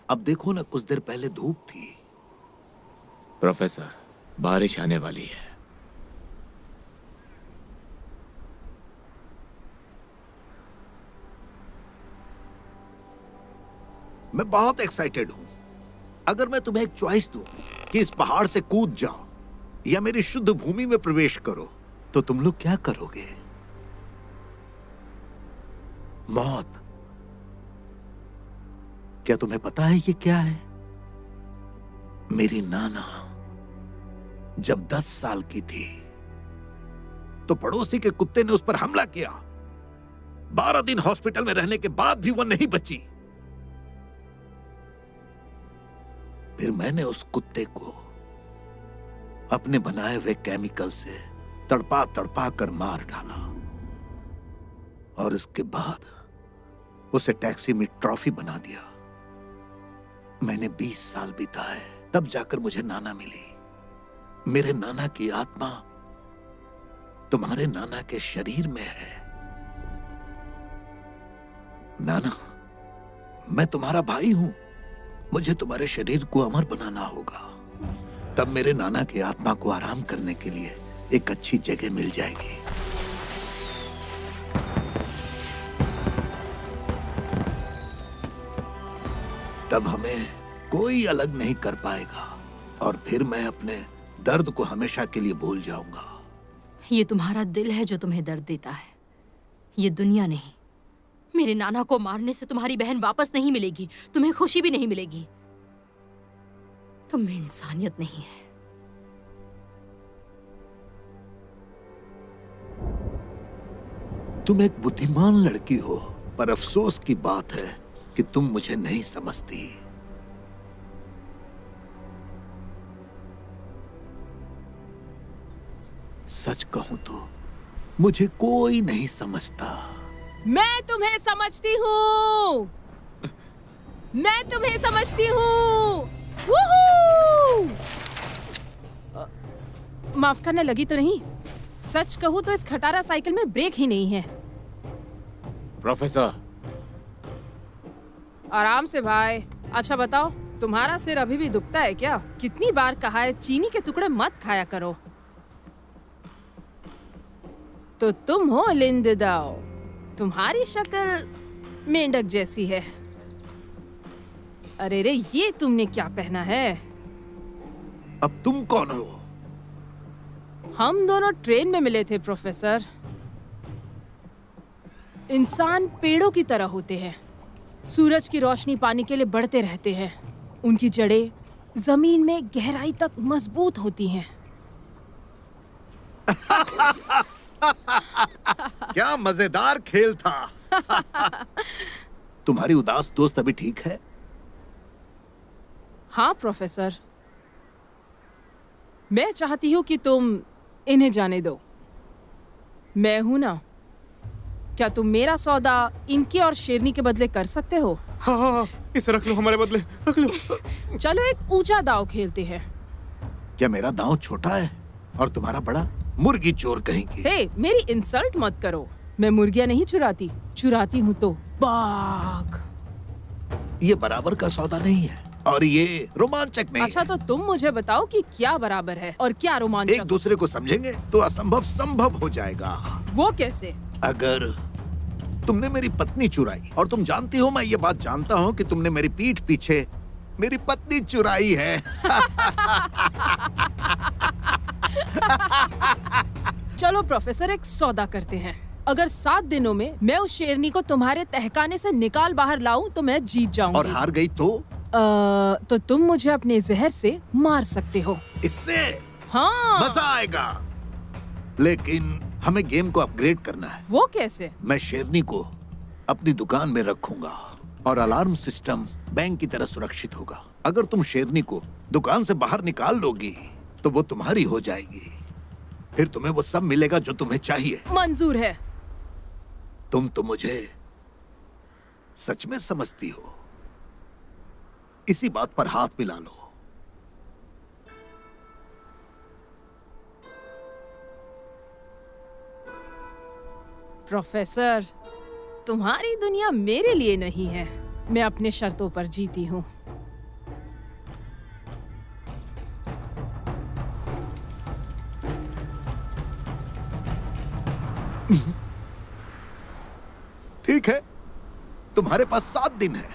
अब देखो ना, कुछ देर पहले धूप थी। प्रोफेसर, बारिश आने वाली है। मैं बहुत एक्साइटेड हूं। अगर मैं तुम्हें एक चॉइस दूं कि इस पहाड़ से कूद जाओ या मेरी शुद्ध भूमि में प्रवेश करो, तो तुम लोग क्या करोगे? मौत। क्या तुम्हें पता है ये क्या है? मेरी नाना जब 10 साल की थी तो पड़ोसी के कुत्ते ने उस पर हमला किया। 12 दिन हॉस्पिटल में रहने के बाद भी वो नहीं बची। फिर मैंने उस कुत्ते को अपने बनाए हुए केमिकल से तड़पा तड़पा कर मार डाला। और इसके बाद उसे टैक्सी में ट्रॉफी बना दिया। मैंने 20 साल बिताए, तब जाकर मुझे नाना मिली। मेरे नाना की आत्मा तुम्हारे नाना के शरीर में है। नाना, मैं तुम्हारा भाई हूं। मुझे तुम्हारे शरीर को अमर बनाना होगा। तब मेरे नाना की आत्मा को आराम करने के लिए एक अच्छी जगह मिल जाएगी। तब हमें कोई अलग नहीं कर पाएगा और फिर मैं अपने दर्द को हमेशा के लिए भूल जाऊंगा। ये तुम्हारा दिल है जो तुम्हें दर्द देता है, ये दुनिया नहीं। मेरे नाना को मारने से तुम्हारी बहन वापस नहीं मिलेगी, तुम्हें खुशी भी नहीं मिलेगी। तुम में इंसानियत नहीं है। तुम एक बुद्धिमान लड़की हो, पर अफसोस की बात है कि तुम मुझे नहीं समझती। सच कहूं तो मुझे कोई नहीं समझता। मैं तुम्हें समझती हूँ। मैं तुम्हें समझती हूँ। वूहू! माफ करना, लगी तो नहीं? सच कहूँ तो इस खटारा साइकिल में ब्रेक ही नहीं है। प्रोफेसर, आराम से भाई। अच्छा बताओ, तुम्हारा सिर अभी भी दुखता है क्या? कितनी बार कहा है चीनी के टुकड़े मत खाया करो। तो तुम हो लिंड दाओ। तुम्हारी शक्ल मेंढक जैसी है। अरे रे, ये तुमने क्या पहना है? अब तुम कौन हो? हम दोनों ट्रेन में मिले थे प्रोफेसर। इंसान पेड़ों की तरह होते हैं। सूरज की रोशनी पाने के लिए बढ़ते रहते हैं। उनकी जड़ें जमीन में गहराई तक मजबूत होती हैं। क्या मजेदार खेल था। तुम्हारी उदास दोस्त अभी ठीक है? हाँ प्रोफेसर, मैं चाहती हूँ कि तुम इन्हें जाने दो। मैं हूं ना। क्या तुम मेरा सौदा इनके और शेरनी के बदले कर सकते हो? हाँ हाँ हाँ, इसे रख लो, हमारे बदले रख लो। चलो एक ऊंचा दाव खेलते हैं। क्या मेरा दांव छोटा है और तुम्हारा बड़ा? मुर्गी चोर कहेंगे। हे, मेरी इंसल्ट मत करो। मैं मुर्गियां नहीं चुराती, चुराती हूँ तो बाघ। ये बराबर का सौदा नहीं है और ये रोमांचक नहीं अच्छा है। तो तुम मुझे बताओ कि क्या बराबर है और क्या रोमांचक? एक दूसरे को समझेंगे तो असंभव संभव हो जाएगा। वो कैसे? अगर तुमने मेरी पत्नी चुराई और तुम जानती हो मैं ये बात जानता हूँ कि तुमने मेरी पीठ पीछे मेरी पत्नी चुराई है। चलो प्रोफेसर, एक सौदा करते हैं। अगर 7 दिनों में मैं उस शेरनी को तुम्हारे तहखाने से निकाल बाहर लाऊं तो मैं जीत जाऊंगी। और हार गई तो तुम मुझे अपने जहर से मार सकते हो। इससे हाँ, मजा आएगा, लेकिन हमें गेम को अपग्रेड करना है। वो कैसे? मैं शेरनी को अपनी दुकान में रखूंगा और अलार्म सिस्टम बैंक की तरह सुरक्षित होगा। अगर तुम शेरनी को दुकान से बाहर निकाल लोगी तो वो तुम्हारी हो जाएगी। फिर तुम्हें वो सब मिलेगा जो तुम्हें चाहिए। मंजूर है। तुम तो मुझे सच में समझती हो। इसी बात पर हाथ मिला लो। प्रोफेसर, तुम्हारी दुनिया मेरे लिए नहीं है। मैं अपने शर्तों पर जीती हूँ। ठीक है, तुम्हारे पास 7 दिन है।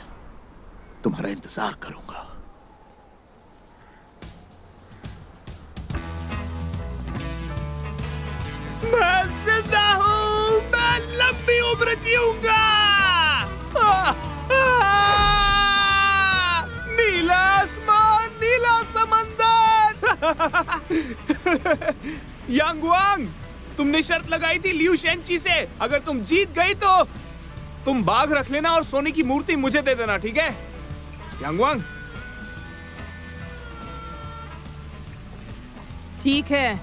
तुम्हारा इंतजार करूंगा। मैं जिंदा हूँ, मैं लंबी उम्र जीऊंगा। नीला आसमान, नीला समंदर। यांगवांग, तुमने शर्त लगाई थी लियू शेंची से, अगर तुम जीत गई तो तुम बाघ रख लेना और सोने की मूर्ति मुझे दे देना, ठीक है यांगवांग? ठीक है।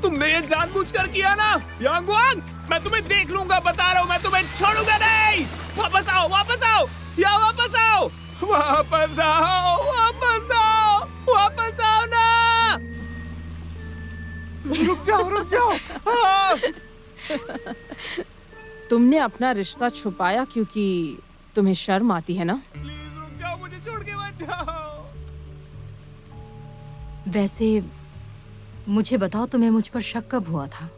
तुमने ये जानबूझकर किया ना यांगवांग? मैं तुम्हें देख लूंगा, बता रहा हूं, मैं तुम्हें छोड़ूंगा नहीं। वापस आओ, वापस आओ, या वापस आओ, वापस आओ, वापस आओ, वापस आओ ना। रुक जाओ, रुक जाओ। तुमने अपना रिश्ता छुपाया क्योंकि तुम्हें शर्म आती है ना? प्लीज रुक जाओ, मुझे छोड़ के मत जाओ। वैसे मुझे बताओ, तुम्हें मुझ पर शक कब हुआ था?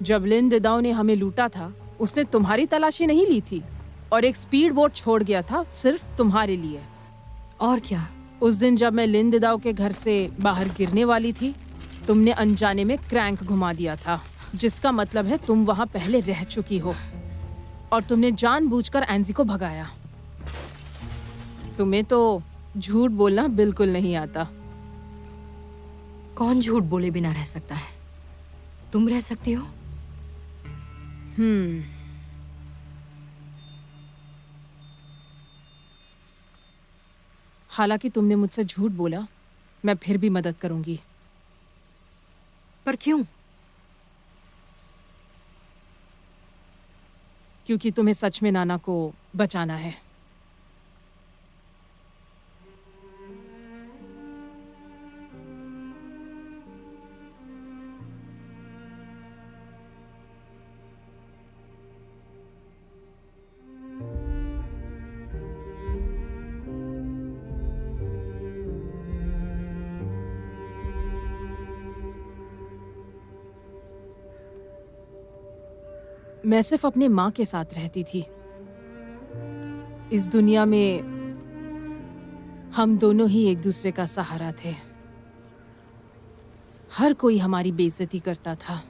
जब लिन दिदाओ ने हमें लूटा था, उसने तुम्हारी तलाशी नहीं ली थी और एक स्पीड बोट छोड़ गया था सिर्फ तुम्हारे लिए। और क्या? उस दिन जब मैं लिन दिदाओ के घर से बाहर गिरने वाली थी, तुमने अनजाने में क्रैंक घुमा दिया था, जिसका मतलब है तुम वहां पहले रह चुकी हो और तुमने जानबूझकर एंजी को भगाया। तुम्हें तो झूठ बोलना बिल्कुल नहीं आता। कौन झूठ बोले बिना रह सकता है? तुम रह सकती हो? हालांकि तुमने मुझसे झूठ बोला, मैं फिर भी मदद करूंगी। पर क्यों? क्योंकि तुम्हें सच में नाना को बचाना है। मैं सिर्फ अपने माँ के साथ रहती थी। इस दुनिया में हम दोनों ही एक दूसरे का सहारा थे। हर कोई हमारी बेइज्जती करता था,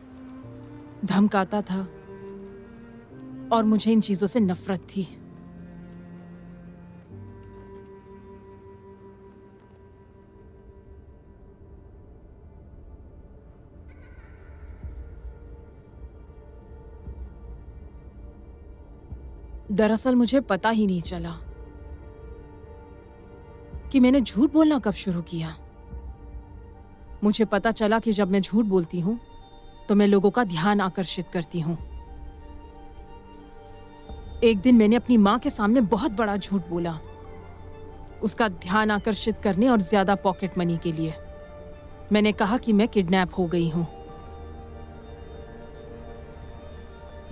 धमकाता था और मुझे इन चीजों से नफरत थी। दरअसल मुझे पता ही नहीं चला कि मैंने झूठ बोलना कब शुरू किया। मुझे पता चला कि जब मैं झूठ बोलती हूँ तो मैं लोगों का ध्यान आकर्षित करती हूँ। एक दिन मैंने अपनी माँ के सामने बहुत बड़ा झूठ बोला, उसका ध्यान आकर्षित करने और ज्यादा पॉकेट मनी के लिए। मैंने कहा कि मैं किडनैप हो गई हूँ।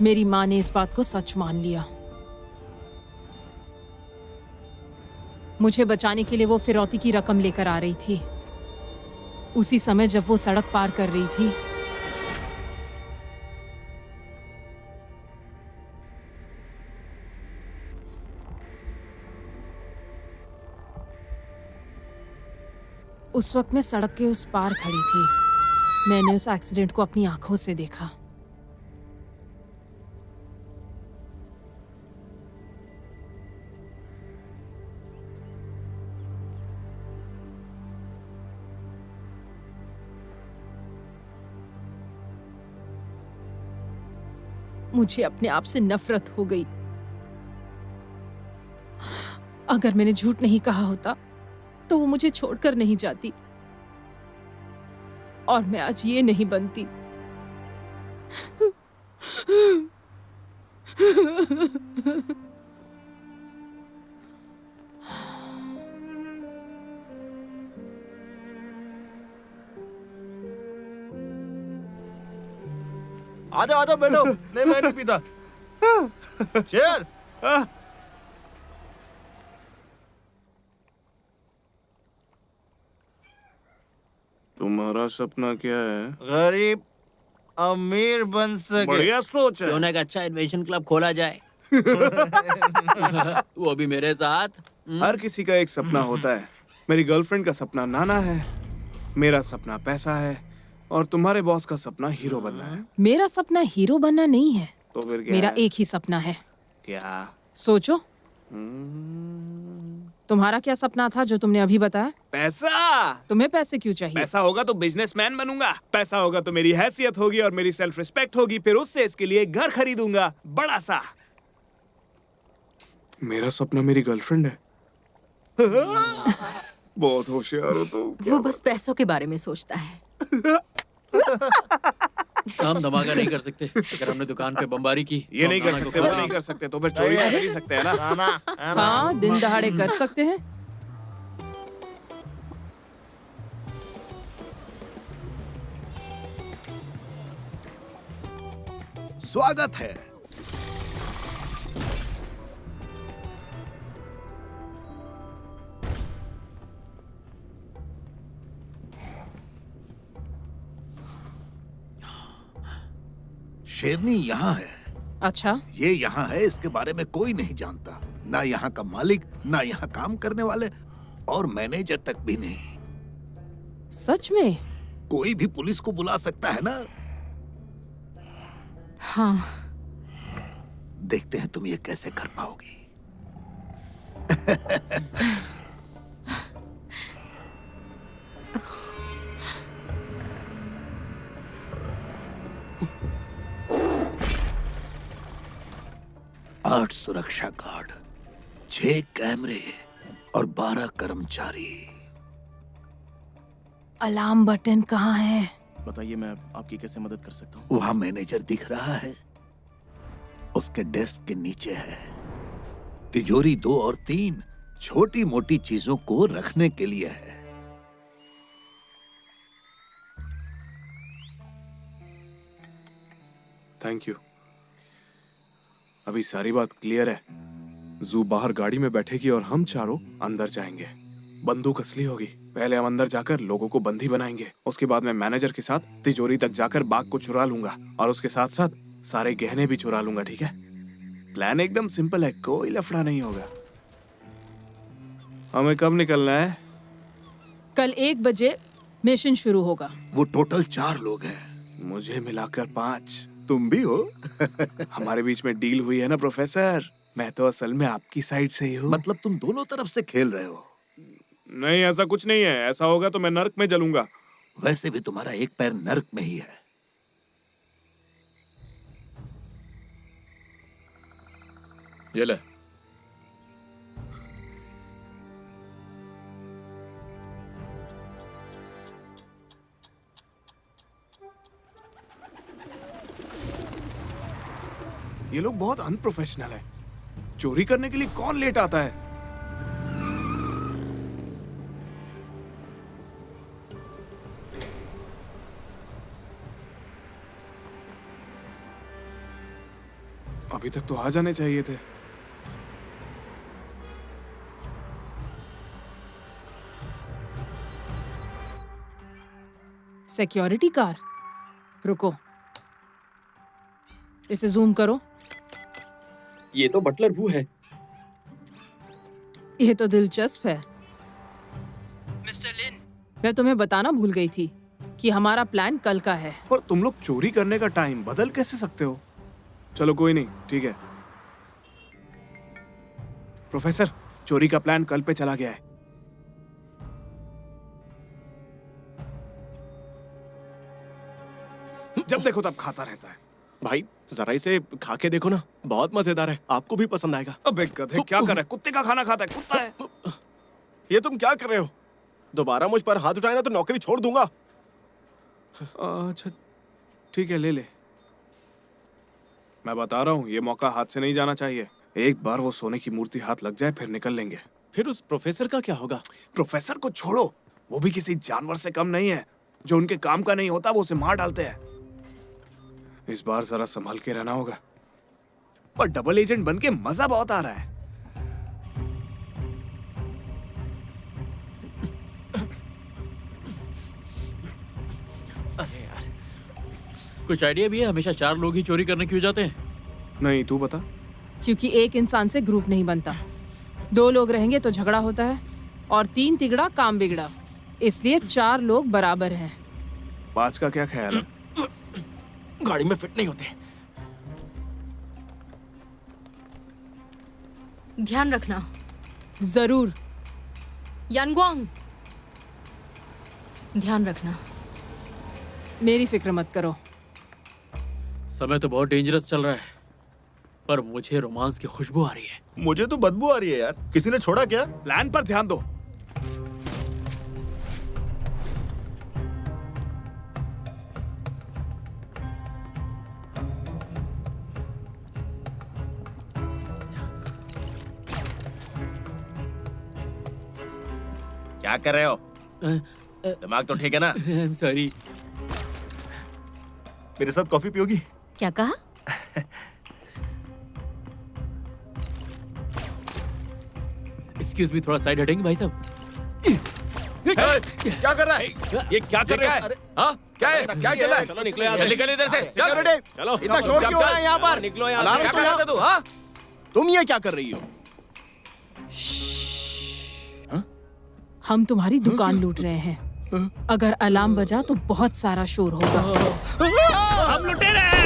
मेरी माँ ने इस बात को सच मान लिया। मुझे बचाने के लिए वो फिरौती की रकम लेकर आ रही थी। उसी समय जब वो सड़क पार कर रही थी, उस वक्त मैं सड़क के उस पार खड़ी थी। मैंने उस एक्सीडेंट को अपनी आंखों से देखा। मुझे अपने आप से नफरत हो गई। अगर मैंने झूठ नहीं कहा होता तो वो मुझे छोड़कर नहीं जाती और मैं आज ये नहीं बनती। आ जाओ बैठो। नहीं, मैं नहीं पीता। चीयर्स। तुम्हारा सपना क्या है? गरीब अमीर बन सके। बढ़िया सोच है। क्यों ना एक अच्छा इन्वेशन क्लब खोला जाए। वो भी मेरे साथ। हर किसी का एक सपना होता है। मेरी गर्लफ्रेंड का सपना नाना है, मेरा सपना पैसा है, और तुम्हारे बॉस का सपना हीरो बनना है। मेरा सपना हीरो बनना नहीं है। तो फिर क्या मेरा है? एक ही सपना है। क्या? सोचो, तुम्हारा क्या सपना था जो तुमने अभी बताया? पैसा। तुम्हें पैसे क्यों चाहिए? पैसा होगा तो बिजनेसमैन बनूंगा, पैसा होगा तो मेरी हैसियत होगी और मेरी सेल्फ रिस्पेक्ट होगी, फिर उससे इसके लिए एक घर खरीदूंगा बड़ा सा। मेरा सपना मेरी गर्लफ्रेंड है। बहुत होशियार हो तुम। वो बस पैसों के बारे में सोचता है। हम धमाका नहीं कर सकते। अगर हमने दुकान पे बमबारी की ये तो नहीं हम कर नाना को सकते, वो खा नहीं कर सकते, तो फिर चोरी तो कर ही सकते हैं ना। हाँ, दिन दहाड़े कर सकते हैं। स्वागत है। शेरनी यहाँ है। अच्छा, ये यहाँ है, इसके बारे में कोई नहीं जानता, ना यहाँ का मालिक, ना यहाँ काम करने वाले, और मैनेजर तक भी नहीं। सच में? कोई भी पुलिस को बुला सकता है ना। हाँ। देखते हैं तुम ये कैसे कर पाओगी। आठ सुरक्षा गार्ड, 6 कैमरे और 12 कर्मचारी। अलार्म बटन कहाँ है? बताइए, मैं आपकी कैसे मदद कर सकता हूँ? वहां मैनेजर दिख रहा है, उसके डेस्क के नीचे है। तिजोरी 2 और 3 छोटी मोटी चीजों को रखने के लिए है। Thank you. अभी सारी बात क्लियर है। जू बाहर गाड़ी में बैठेगी और हम चारों अंदर जाएंगे। बंदूक असली होगी। पहले हम अंदर जाकर लोगों को बंदी बनाएंगे, उसके बाद मैं मैनेजर के साथ तिजोरी तक जाकर बाग को चुरा लूंगा और उसके साथ साथ सारे गहने भी चुरा लूंगा। ठीक है? प्लान एकदम सिंपल है, कोई लफड़ा नहीं होगा। हमें कब निकलना है? कल 1 बजे मिशन शुरू होगा। वो टोटल 4 लोग हैं। मुझे मिलाकर 5। तुम भी हो। हमारे बीच में डील हुई है ना प्रोफेसर। मैं तो असल में आपकी साइड से ही हूँ। मतलब तुम दोनों तरफ से खेल रहे हो। नहीं, ऐसा कुछ नहीं है। ऐसा होगा तो मैं नर्क में जलूंगा। वैसे भी तुम्हारा एक पैर नर्क में ही है। ये ले। ये लोग बहुत अनप्रोफेशनल है। चोरी करने के लिए कौन लेट आता है? अभी तक तो आ जाने चाहिए थे। सिक्योरिटी कार, रुको, इसे जूम करो। ये तो बटलर वू है। ये तो दिलचस्प है। मिस्टर लिन, मैं तुम्हें बताना भूल गई थी कि हमारा प्लान कल का है। पर तुम लोग चोरी करने का टाइम बदल कैसे सकते हो? चलो कोई नहीं, ठीक है। प्रोफेसर, चोरी का प्लान कल पे चला गया है। जब देखो तब खाता रहता है। भाई जरा इसे खा के देखो ना, बहुत मजेदार है, आपको भी पसंद आएगा। अबे गधे, क्या कर रहा है? कुत्ते का खाना खाता है, कुत्ता है। ये तुम क्या कर रहे हो? दोबारा मुझ पर हाथ उठाए ना तो नौकरी छोड़ दूंगा। अच्छा ठीक है, ले ले। मैं बता रहा हूँ, ये मौका हाथ से नहीं जाना चाहिए। एक बार वो सोने की मूर्ति हाथ लग जाए फिर निकल लेंगे। फिर उस प्रोफेसर का क्या होगा? प्रोफेसर को छोड़ो, वो भी किसी जानवर से कम नहीं है। जो उनके काम का नहीं होता वो उसे मार डालते हैं। इस बार जरा संभल के रहना होगा। पर डबल एजेंट बन के मजा बहुत आ रहा है। कुछ आइडिया भी है हमेशा 4 लोग ही चोरी करने क्यों जाते हैं? नहीं, तू बता। क्योंकि एक इंसान से ग्रुप नहीं बनता। 2 लोग रहेंगे तो झगड़ा होता है, और 3 तिगड़ा काम बिगड़ा। इसलिए 4 लोग बराबर हैं। 5 का क्या ख्याल है? गाड़ी में फिट नहीं होते। ध्यान रखना। जरूर। यानगुआंग, ध्यान रखना। मेरी फिक्र मत करो। समय तो बहुत डेंजरस चल रहा है, पर मुझे रोमांस की खुशबू आ रही है। मुझे तो बदबू आ रही है यार। किसी ने छोड़ा क्या? प्लान पर ध्यान दो। क्या कर रहे हो? दिमाग तो ठीक है ना? I'm sorry। मेरे साथ कॉफी पियोगी? क्या कहा? एक्सक्यूज मी, थोड़ा साइड हटेंगे भाई साहब? क्या कर रहा है? ये क्या कर रहे हो? हाँ क्या है? क्या चल रहा है? चलो निकलो यहाँ से। निकल इधर से। चलो इतना शोर क्यों हो रहा है यहाँ पर? निकलो यहाँ से। क्या कर रहा है तू? हाँ तुम ये क्या कर रही हो? हम तुम्हारी दुकान लूट रहे हैं। अगर अलार्म बजा तो बहुत सारा शोर होगा। हम लुटेरे हैं।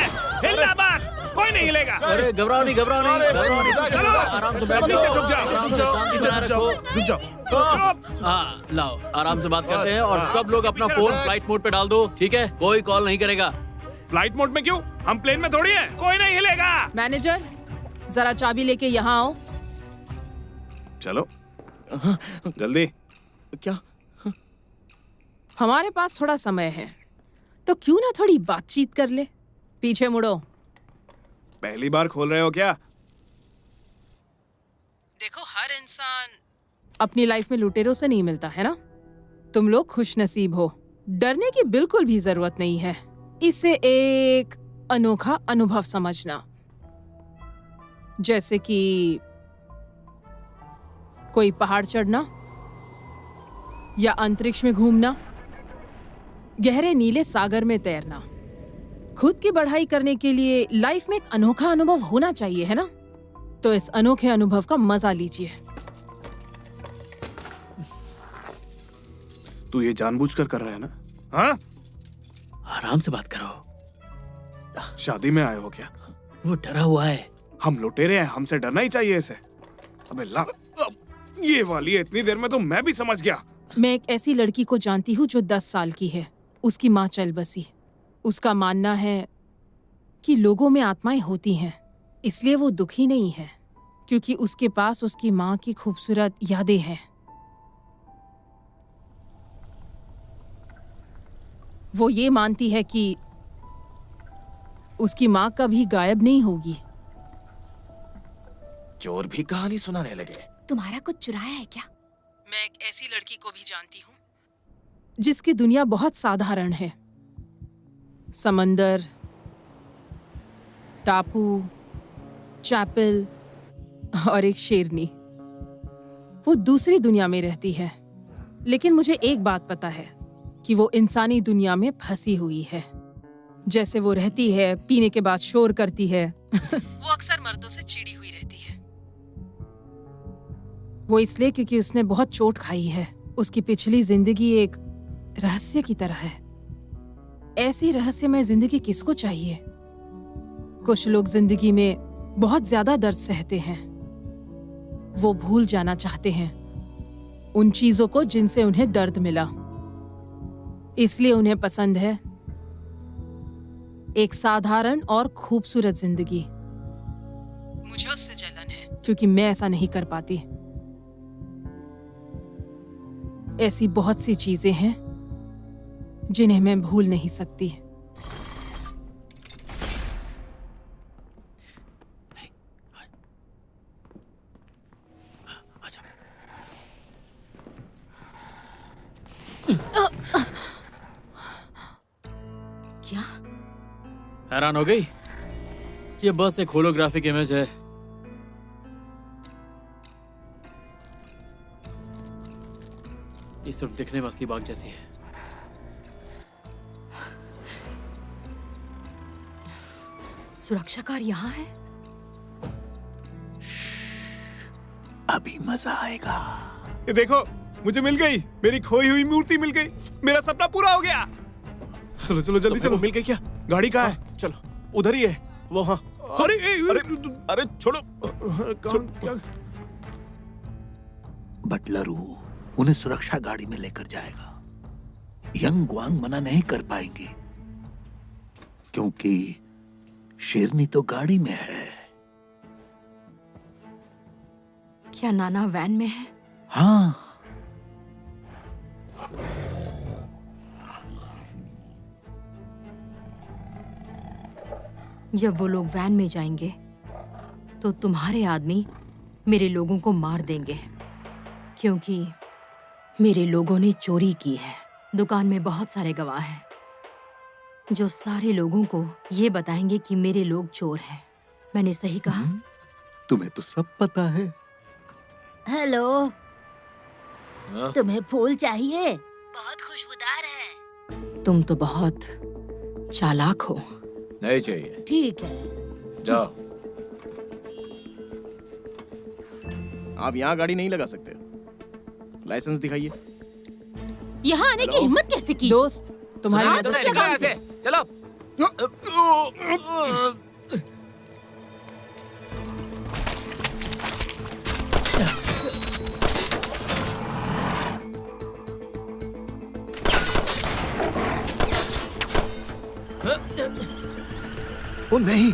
हिलना मत, कोई नहीं हिलेगा। अरे घबराओ नहीं, घबराओ नहीं, घबराओ नहीं। चलो, आराम से सब बैठो। नीचे झुक जाओ। आराम से शांति बनाए रखो। झुक जाओ। चुप। हाँ लाओ, आराम से बात करते हैं। और सब लोग अपना फोन फ्लाइट मोड पे डाल दो, ठीक है? कोई कॉल नहीं करेगा। फ्लाइट मोड में क्यों? हम प्लेन में थोड़ी है। कोई नहीं हिलेगा। मैनेजर, जरा चाबी लेके यहाँ आओ। चलो जल्दी। क्या? हमारे पास थोड़ा समय है, तो क्यों ना थोड़ी बातचीत कर ले। पीछे मुड़ो। पहली बार खोल रहे हो क्या? देखो, हर इंसान अपनी लाइफ में लुटेरों से नहीं मिलता है ना। तुम लोग खुश नसीब हो। डरने की बिल्कुल भी जरूरत नहीं है। इसे एक अनोखा अनुभव समझना, जैसे कि कोई पहाड़ चढ़ना, या अंतरिक्ष में घूमना, गहरे नीले सागर में तैरना। खुद की बढ़ाई करने के लिए लाइफ में एक अनोखा अनुभव होना चाहिए, है ना? तो इस अनोखे अनुभव का मजा लीजिए। तू ये जानबूझकर कर रहा है ना? हाँ? आराम से बात करो। शादी में आए हो क्या? वो डरा हुआ है। हम लुटेरे हैं, हमसे डरना ही चाहिए इसे। अबे ला, ये वाली है। इतनी देर में तो मैं भी समझ गया। मैं एक ऐसी लड़की को जानती हूँ जो 10 साल की है। उसकी माँ चल बसी। उसका मानना है कि लोगों में आत्माएं होती हैं, इसलिए वो दुखी नहीं है। क्योंकि उसके पास उसकी माँ की खूबसूरत यादें हैं। वो ये मानती है कि उसकी माँ कभी गायब नहीं होगी। चोर भी कहानी सुनाने लगे। तुम्हारा कुछ चुराया है क्या? मैं एक ऐसी लड़की को भी जानती हूँ जिसकी दुनिया बहुत साधारण है। समंदर, टापू, चैपल और एक शेरनी। वो दूसरी दुनिया में रहती है, लेकिन मुझे एक बात पता है कि वो इंसानी दुनिया में फंसी हुई है। जैसे वो रहती है, पीने के बाद शोर करती है। वो अक्सर मर्दों से चिड़ी हुई रहती है। वो इसलिए क्योंकि उसने बहुत चोट खाई है। उसकी पिछली जिंदगी एक रहस्य की तरह है। ऐसी रहस्यमय जिंदगी किसको चाहिए? कुछ लोग जिंदगी में बहुत ज्यादा दर्द सहते हैं। वो भूल जाना चाहते हैं उन चीजों को जिनसे उन्हें दर्द मिला। इसलिए उन्हें पसंद है एक साधारण और खूबसूरत जिंदगी। मुझे उससे जलन है क्योंकि मैं ऐसा नहीं कर पाती। ऐसी बहुत सी चीजें हैं जिन्हें मैं भूल नहीं सकती। क्या? हैरान हो गई? ये बस एक होलोग्राफिक इमेज है। ये सिर्फ दिखने में असली बाग जैसी है। सुरक्षाकार यहाँ है? अभी मजा आएगा। ये देखो, मुझे मिल गई, मेरी खोई हुई मूर्ति मिल गई। मेरा सपना पूरा हो गया। चलो चलो जल्दी चलो। मिल गई क्या? गाड़ी कहाँ है? चलो उधर ही है वो। हाँ अरे अरे छोड़ो। क्या? बटलरू उन्हें सुरक्षा गाड़ी में लेकर जाएगा। यंग ग्वांग मना नहीं कर पाएंगे क्योंकि शेरनी तो गाड़ी में है। क्या नाना वैन में है? हाँ। जब वो लोग वैन में जाएंगे तो तुम्हारे आदमी मेरे लोगों को मार देंगे, क्योंकि मेरे लोगों ने चोरी की है। दुकान में बहुत सारे गवाह हैं जो सारे लोगों को ये बताएंगे कि मेरे लोग चोर हैं। मैंने सही कहा? तुम्हें तो सब पता है। हेलो, तुम्हें फूल चाहिए? बहुत खुशबूदार है। तुम तो बहुत चालाक हो। नहीं चाहिए। ठीक है। जाओ। आप यहाँ गाड़ी नहीं लगा सकते। लाइसेंस दिखाइए। यहाँ आने की हिम्मत कैसे की? दोस्त, तुम्हारी मदद ऐसे चलो। ओ नहीं,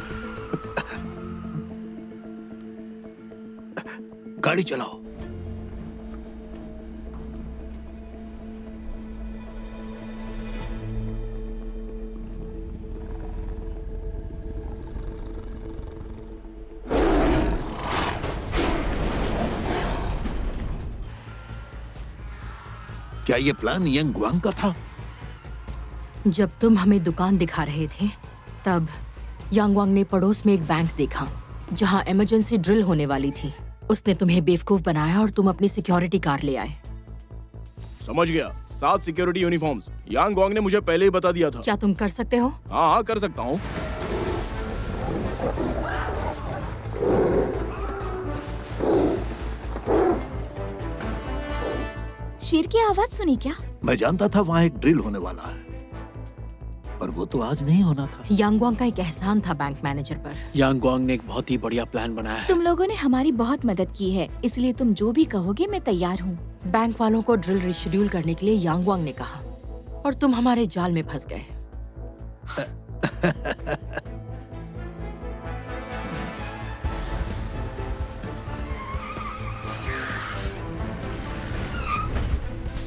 गाड़ी चलाओ। क्या ये प्लान यंग ग्वांग का था? जब तुम हमें दुकान दिखा रहे थे तब यांगवांग ने पड़ोस में एक बैंक देखा जहां इमरजेंसी ड्रिल होने वाली थी। उसने तुम्हें बेवकूफ बनाया और तुम अपनी सिक्योरिटी कार ले आए। समझ गया। 7 सिक्योरिटी यूनिफॉर्म्स। यांग ग्वांग ने मुझे पहले ही बता दिया था। क्या तुम कर सकते हो? हाँ कर सकता हूँ। शेर की आवाज सुनी क्या? मैं जानता था वहाँ एक ड्रिल होने वाला है, पर वो तो आज नहीं होना था। यांगवांग का एक एहसान था बैंक मैनेजर पर। यांगवांग ने एक बहुत ही बढ़िया प्लान बनाया है। तुम लोगों ने हमारी बहुत मदद की है, इसलिए तुम जो भी कहोगे मैं तैयार हूँ। बैंक वालों को ड्रिल रिशेड्यूल करने के लिए यांगवांग ने कहा और तुम हमारे जाल में फंस गए।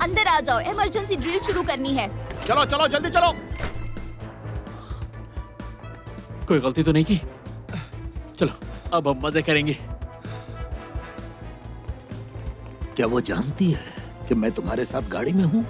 अंदर आ जाओ, इमरजेंसी ड्रिल शुरू करनी है। चलो चलो जल्दी चलो। कोई गलती तो नहीं की? चलो अब हम मजे करेंगे। क्या वो जानती है कि मैं तुम्हारे साथ गाड़ी में हूँ?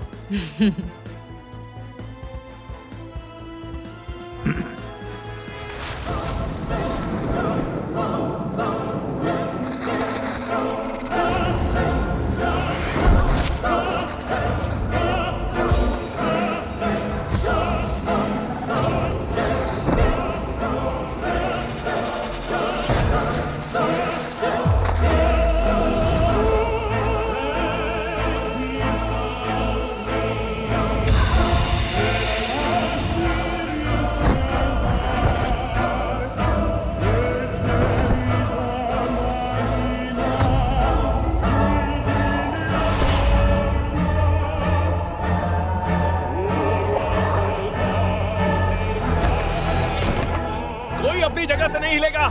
कोई अपनी जगह से नहीं हिलेगा।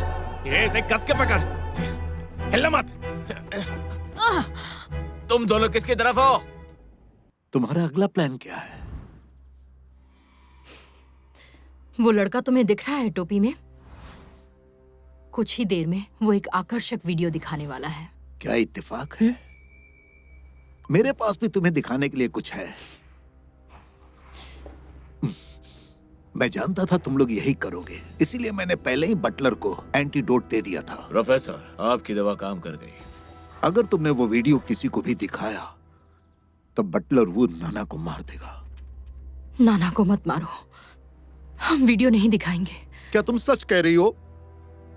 ये इसे कस के पकड़, हिलना मत। तुम दोनों किसकी तरफ हो? तुम्हारा अगला प्लान क्या है? वो लड़का तुम्हें दिख रहा है टोपी में? कुछ ही देर में वो एक आकर्षक वीडियो दिखाने वाला है। क्या इत्तेफाक है? मेरे पास भी तुम्हें दिखाने के लिए कुछ है। मैं जानता था तुम लोग यही करोगे, इसीलिए मैंने पहले ही बटलर को एंटीडोट दे दिया था। प्रोफेसर, आपकी दवा काम कर गई। अगर तुमने वो वीडियो किसी को भी दिखाया तब बटलर वो नाना को मार देगा। नाना को मत मारो, हम वीडियो नहीं दिखाएंगे। क्या तुम सच कह रही हो?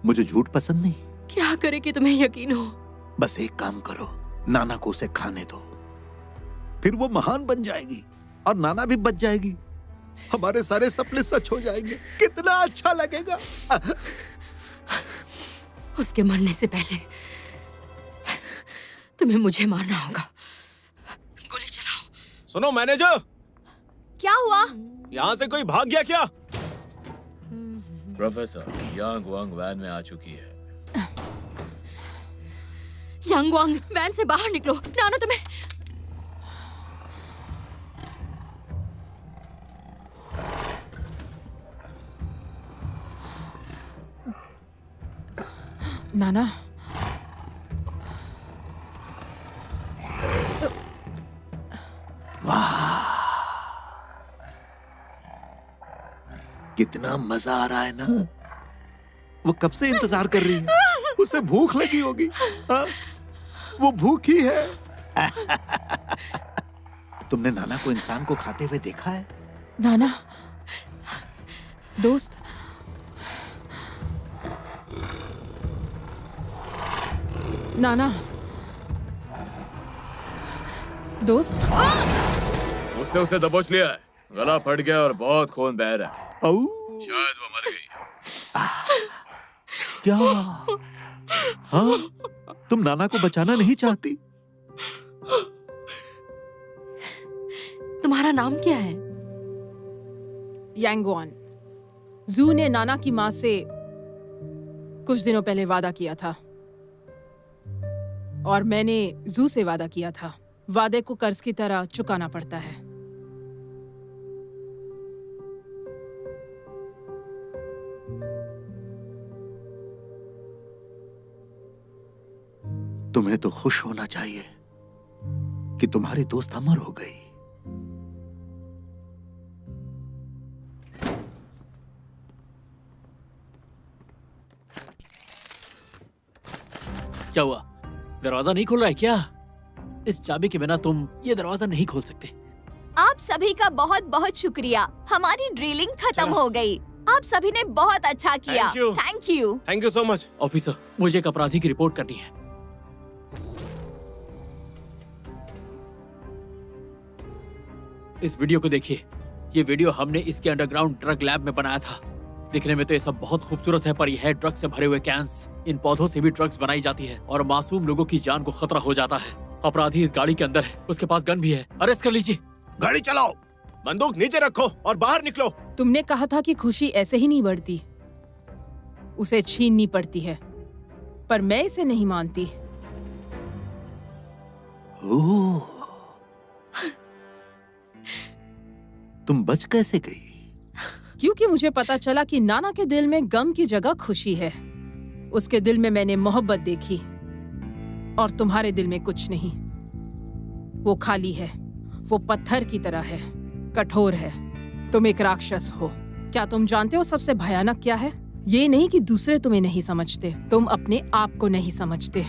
मुझे झूठ पसंद नहीं। क्या करे कि तुम्हें यकीन हो? बस एक काम करो, नाना को उसे खाने दो, फिर वो महान बन जाएगी और नाना भी बच जाएगी। हमारे सारे सपने सच हो जाएंगे। कितना अच्छा लगेगा। उसके मरने से पहले तुम्हें मुझे मारना होगा। गोली चलाओ। सुनो मैनेजर, क्या हुआ? यहाँ से कोई भाग गया क्या? प्रोफेसर, यांग वांग वैन में आ चुकी है। यांग वांग, वैन से बाहर निकलो। नाना तुम्हें। नाना, कितना मजा आ रहा है ना। वो कब से इंतजार कर रही है। उसे भूख लगी होगी। हाँ? वो भूखी है। तुमने नाना को इंसान को खाते हुए देखा है? नाना, दोस्त, नाना, दोस्त। उसने उसे दबोच लिया है, गला फट गया और बहुत खून बह रहा है। शायद वो मर गई। क्या? हाँ? तुम नाना को बचाना नहीं चाहती? तुम्हारा नाम क्या है? यांगवान। जू ने नाना की माँ से कुछ दिनों पहले वादा किया था और मैंने जू से वादा किया था। वादे को कर्ज की तरह चुकाना पड़ता है। तुम्हें तो खुश होना चाहिए कि तुम्हारी दोस्त अमर हो गई। क्या हुआ? दरवाजा नहीं खुल रहा है क्या? इस चाबी के बिना तुम ये दरवाजा नहीं खोल सकते। आप सभी का बहुत बहुत शुक्रिया। हमारी ड्रिलिंग खत्म हो गई। आप सभी ने बहुत अच्छा किया। Thank you. Thank you so much. Officer, मुझे एक अपराधी की रिपोर्ट करनी है। इस वीडियो को देखिए। ये वीडियो हमने इसके अंडरग्राउंड ड्रग लैब में बनाया था। दिखने में तो ये सब बहुत खूबसूरत है, पर यह है ड्रग्स से भरे हुए कैंस। इन पौधों से भी ड्रग्स बनाई जाती है और मासूम लोगों की जान को खतरा हो जाता है। अपराधी इस गाड़ी के अंदर है, उसके पास गन भी है। अरेस्ट कर लीजिए। गाड़ी चलाओ। बंदूक नीचे रखो और बाहर निकलो। तुमने कहा था कि खुशी ऐसे ही नहीं बढ़ती, उसे छीननी पड़ती है, पर मैं इसे नहीं मानती। ओह, तुम बच कैसे गई? क्योंकि मुझे पता चला कि नाना के दिल में गम की जगह खुशी है। उसके दिल में मैंने मोहब्बत देखी और तुम्हारे दिल में कुछ नहीं। वो खाली है, वो पत्थर की तरह है, कठोर है। तुम एक राक्षस हो। क्या तुम जानते हो सबसे भयानक क्या है? ये नहीं कि दूसरे तुम्हें नहीं समझते, तुम अपने आप को नहीं समझते।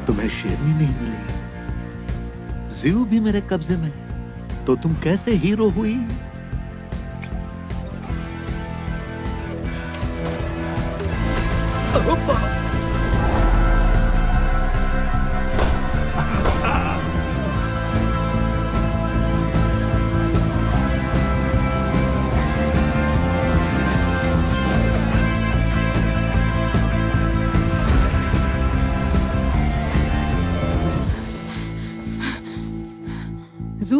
तुम्हें शेरनी नहीं मिली, ज़ियो भी मेरे कब्जे में, तो तुम कैसे हीरो हुई? जू,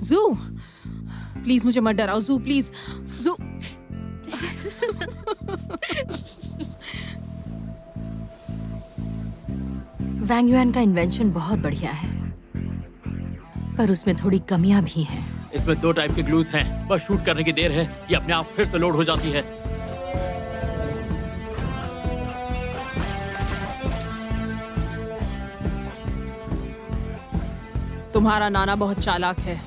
जू, प्लीज मुझे मत डराओ। जू प्लीज, जू। वैंग युआन का इन्वेंशन बहुत बढ़िया है, पर उसमें थोड़ी कमियां भी हैं। इसमें 2 टाइप के ग्लूज हैं, बस शूट करने की देर है, ये अपने आप फिर से लोड हो जाती है। तुम्हारा नाना बहुत चालाक है।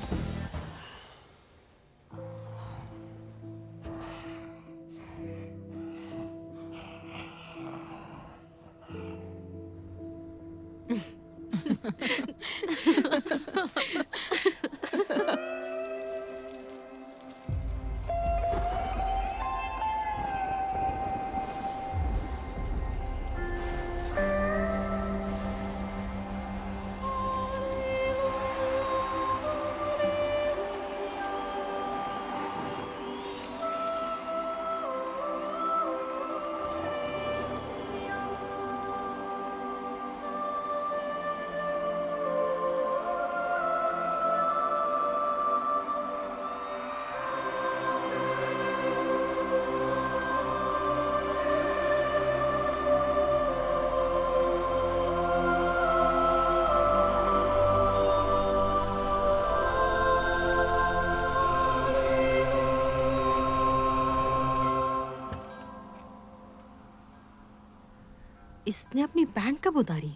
इसने अपनी पैंट कब उतारी?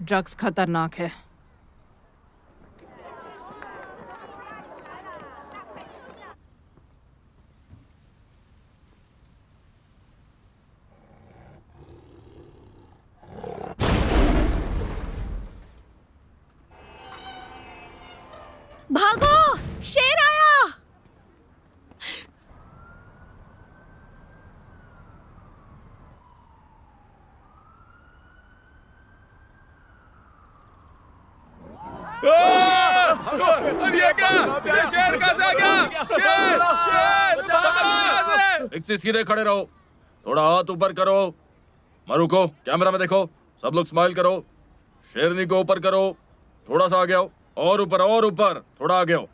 ड्रग्स खतरनाक है। भागो, शेर आया। ये क्या? ये शेर कैसे आ गया? शेर! शेर! एक से सीधे खड़े रहो, थोड़ा हाथ ऊपर करो, रुको, कैमरा में देखो, सब लोग स्माइल करो, शेरनी को ऊपर करो, थोड़ा सा आगे आओ, और ऊपर, थोड़ा आगे आओ।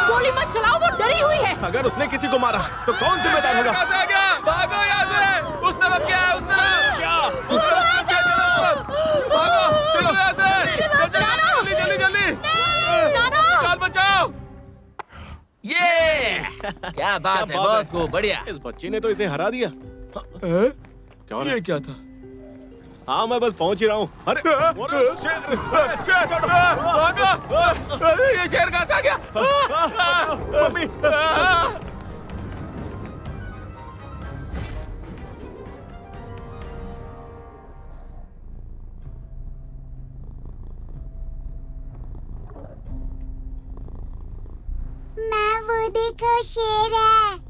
गोली मत चलाओ, वो डरी हुई है। अगर उसने किसी को मारा तो कौन जिम्मेदार होगा? कैसे आ गया? भागो यहाँ से! उस तरफ क्या है? उस तरफ क्या? उस तरफ चलो! भागो! चलो यहाँ से! जल्दी! निकाल बचाओ! ये क्या बात है, बहुत खूब, बढ़िया। इस बच्चे ने तो इसे हरा दिया। क्या ये क्या था? हाँ, मैं बस पहुंच ही रहा हूँ। अरे भागो! ये शेर कहाँ से आ गया? मम्मी! मैं वो देखो शेर है।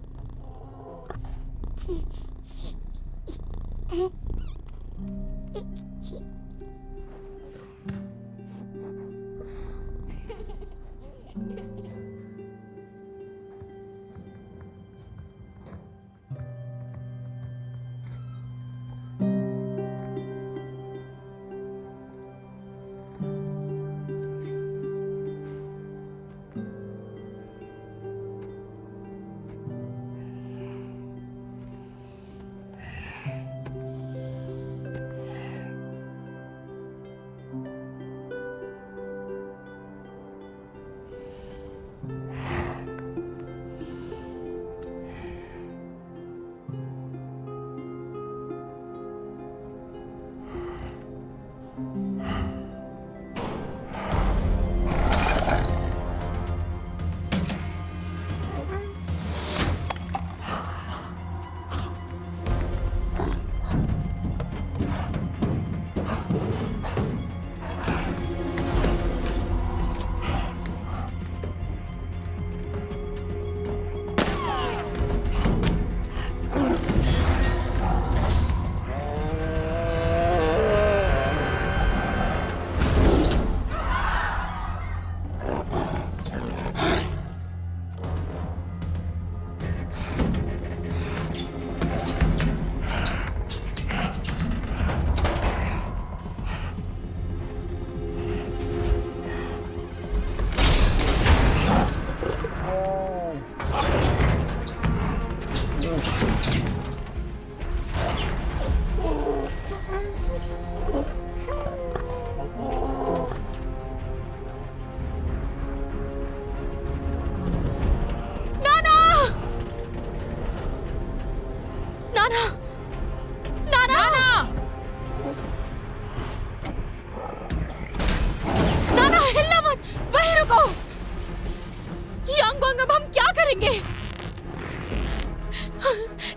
मिलेंगे।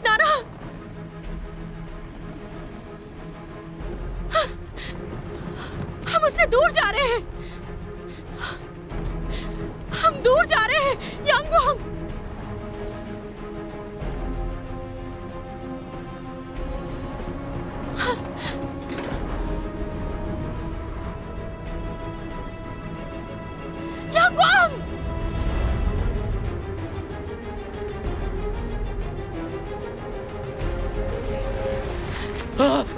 नाना, हम उससे दूर जा रहे हैं। हम दूर जा रहे हैं यांगवांग। यांगवांग!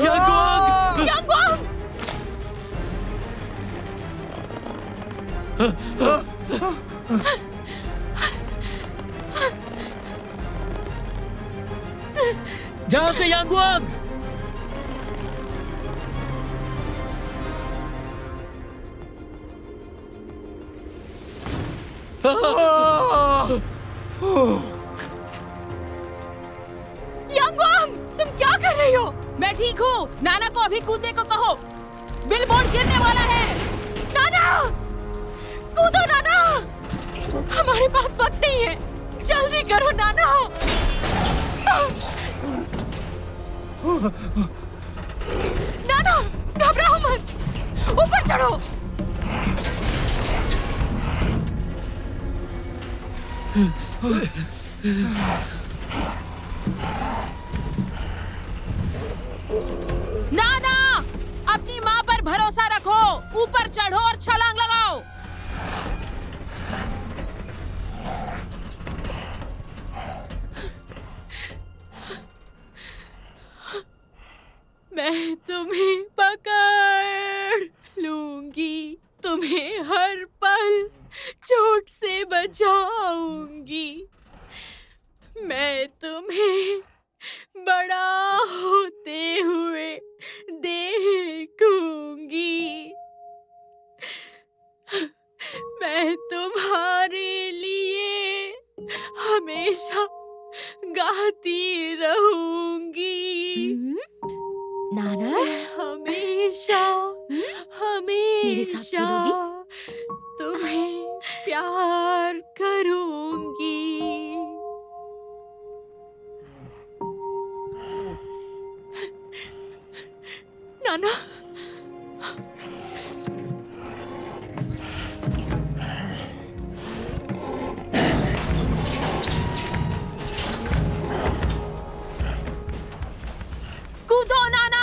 यांगवांग! यांगवांग! ध्यान से यांगवांग! यांगवांग, तुम क्या कर रही हो? मैं ठीक हूँ। नाना को अभी कूदने को कहो। बिलबोर्ड गिरने वाला है। नाना, कूदो नाना। हमारे पास वक्त नहीं है, जल्दी करो नाना। नाना, घबराओ मत, ऊपर चढ़ो। नाना, अपनी माँ पर भरोसा रखो। ऊपर चढ़ो और छलांग लगाओ। मैं तुम्हें पकड़ लूंगी, तुम्हें हर पल चोट से बचाऊंगी। मैं तुम्हें बड़ा होते हुए देखूंगी। मैं तुम्हारे लिए हमेशा गाती रहूंगी। नाना, हमेशा मेरे साथ हमेशा खेलोगी? तुम्हें प्यार करूंगी। नाना, कूदो नाना।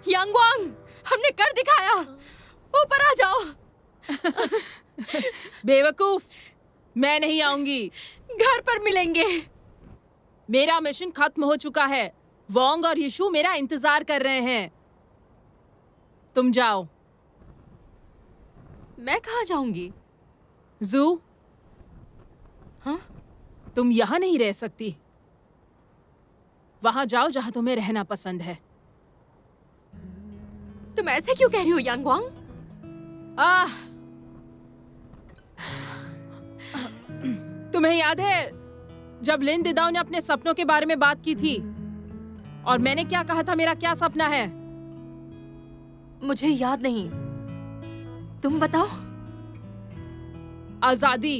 यांगवांग, हमने कर दिखाया। ऊपर आ जाओ। बेवकूफ, मैं नहीं आऊंगी। घर पर मिलेंगे। मेरा मिशन खत्म हो चुका है। वोंग और यीशु मेरा इंतजार कर रहे हैं। तुम जाओ। मैं कहाँ जाऊंगी? जू, हाँ? तुम यहाँ नहीं रह सकती। वहां जाओ जहां तुम्हें रहना पसंद है। तुम ऐसे क्यों कह रही हो यांगवांग? तुम्हें याद है जब लिन दिदाओ ने अपने सपनों के बारे में बात की थी और मैंने क्या कहा था मेरा क्या सपना है? मुझे याद नहीं, तुम बताओ। आजादी।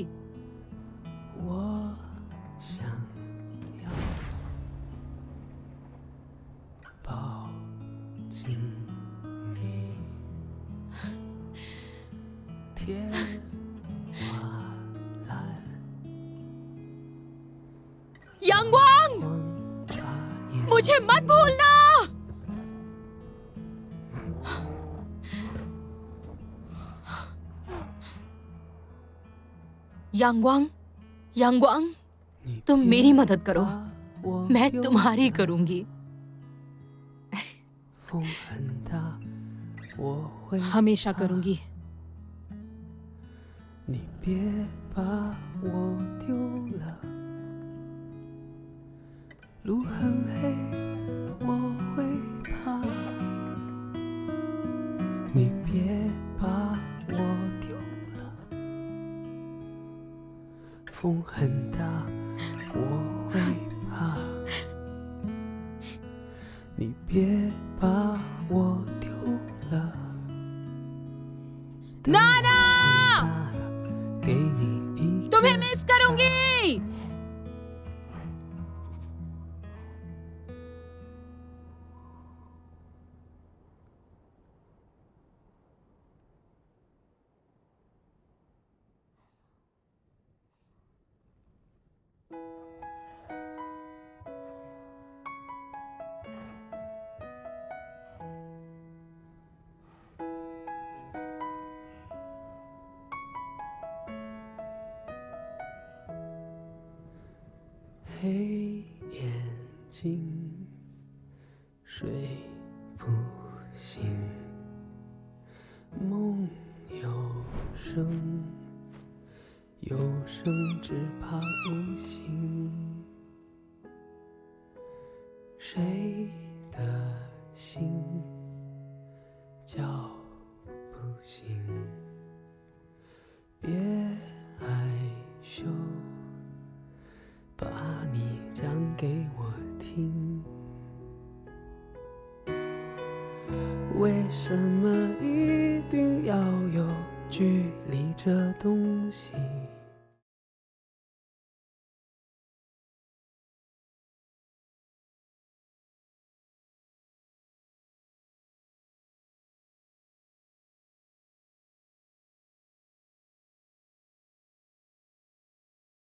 यांगवांग! मुझे मत भूलना। यांगवांग, यांगवांग, तुम मेरी मदद करो, मैं तुम्हारी करूंगी। हमेशा करूंगी। 你别把我丢了，路很黑，我会怕。你别把我丢了，风很大，我会怕。你别把我丢了。 नाना, 给你一 तुम्हें मिस करूंगी।黑眼睛，睡不醒，梦有声，有声只怕无形。谁的心叫不醒？别害羞。 把你讲给我听，为什么一定要有距离这东西？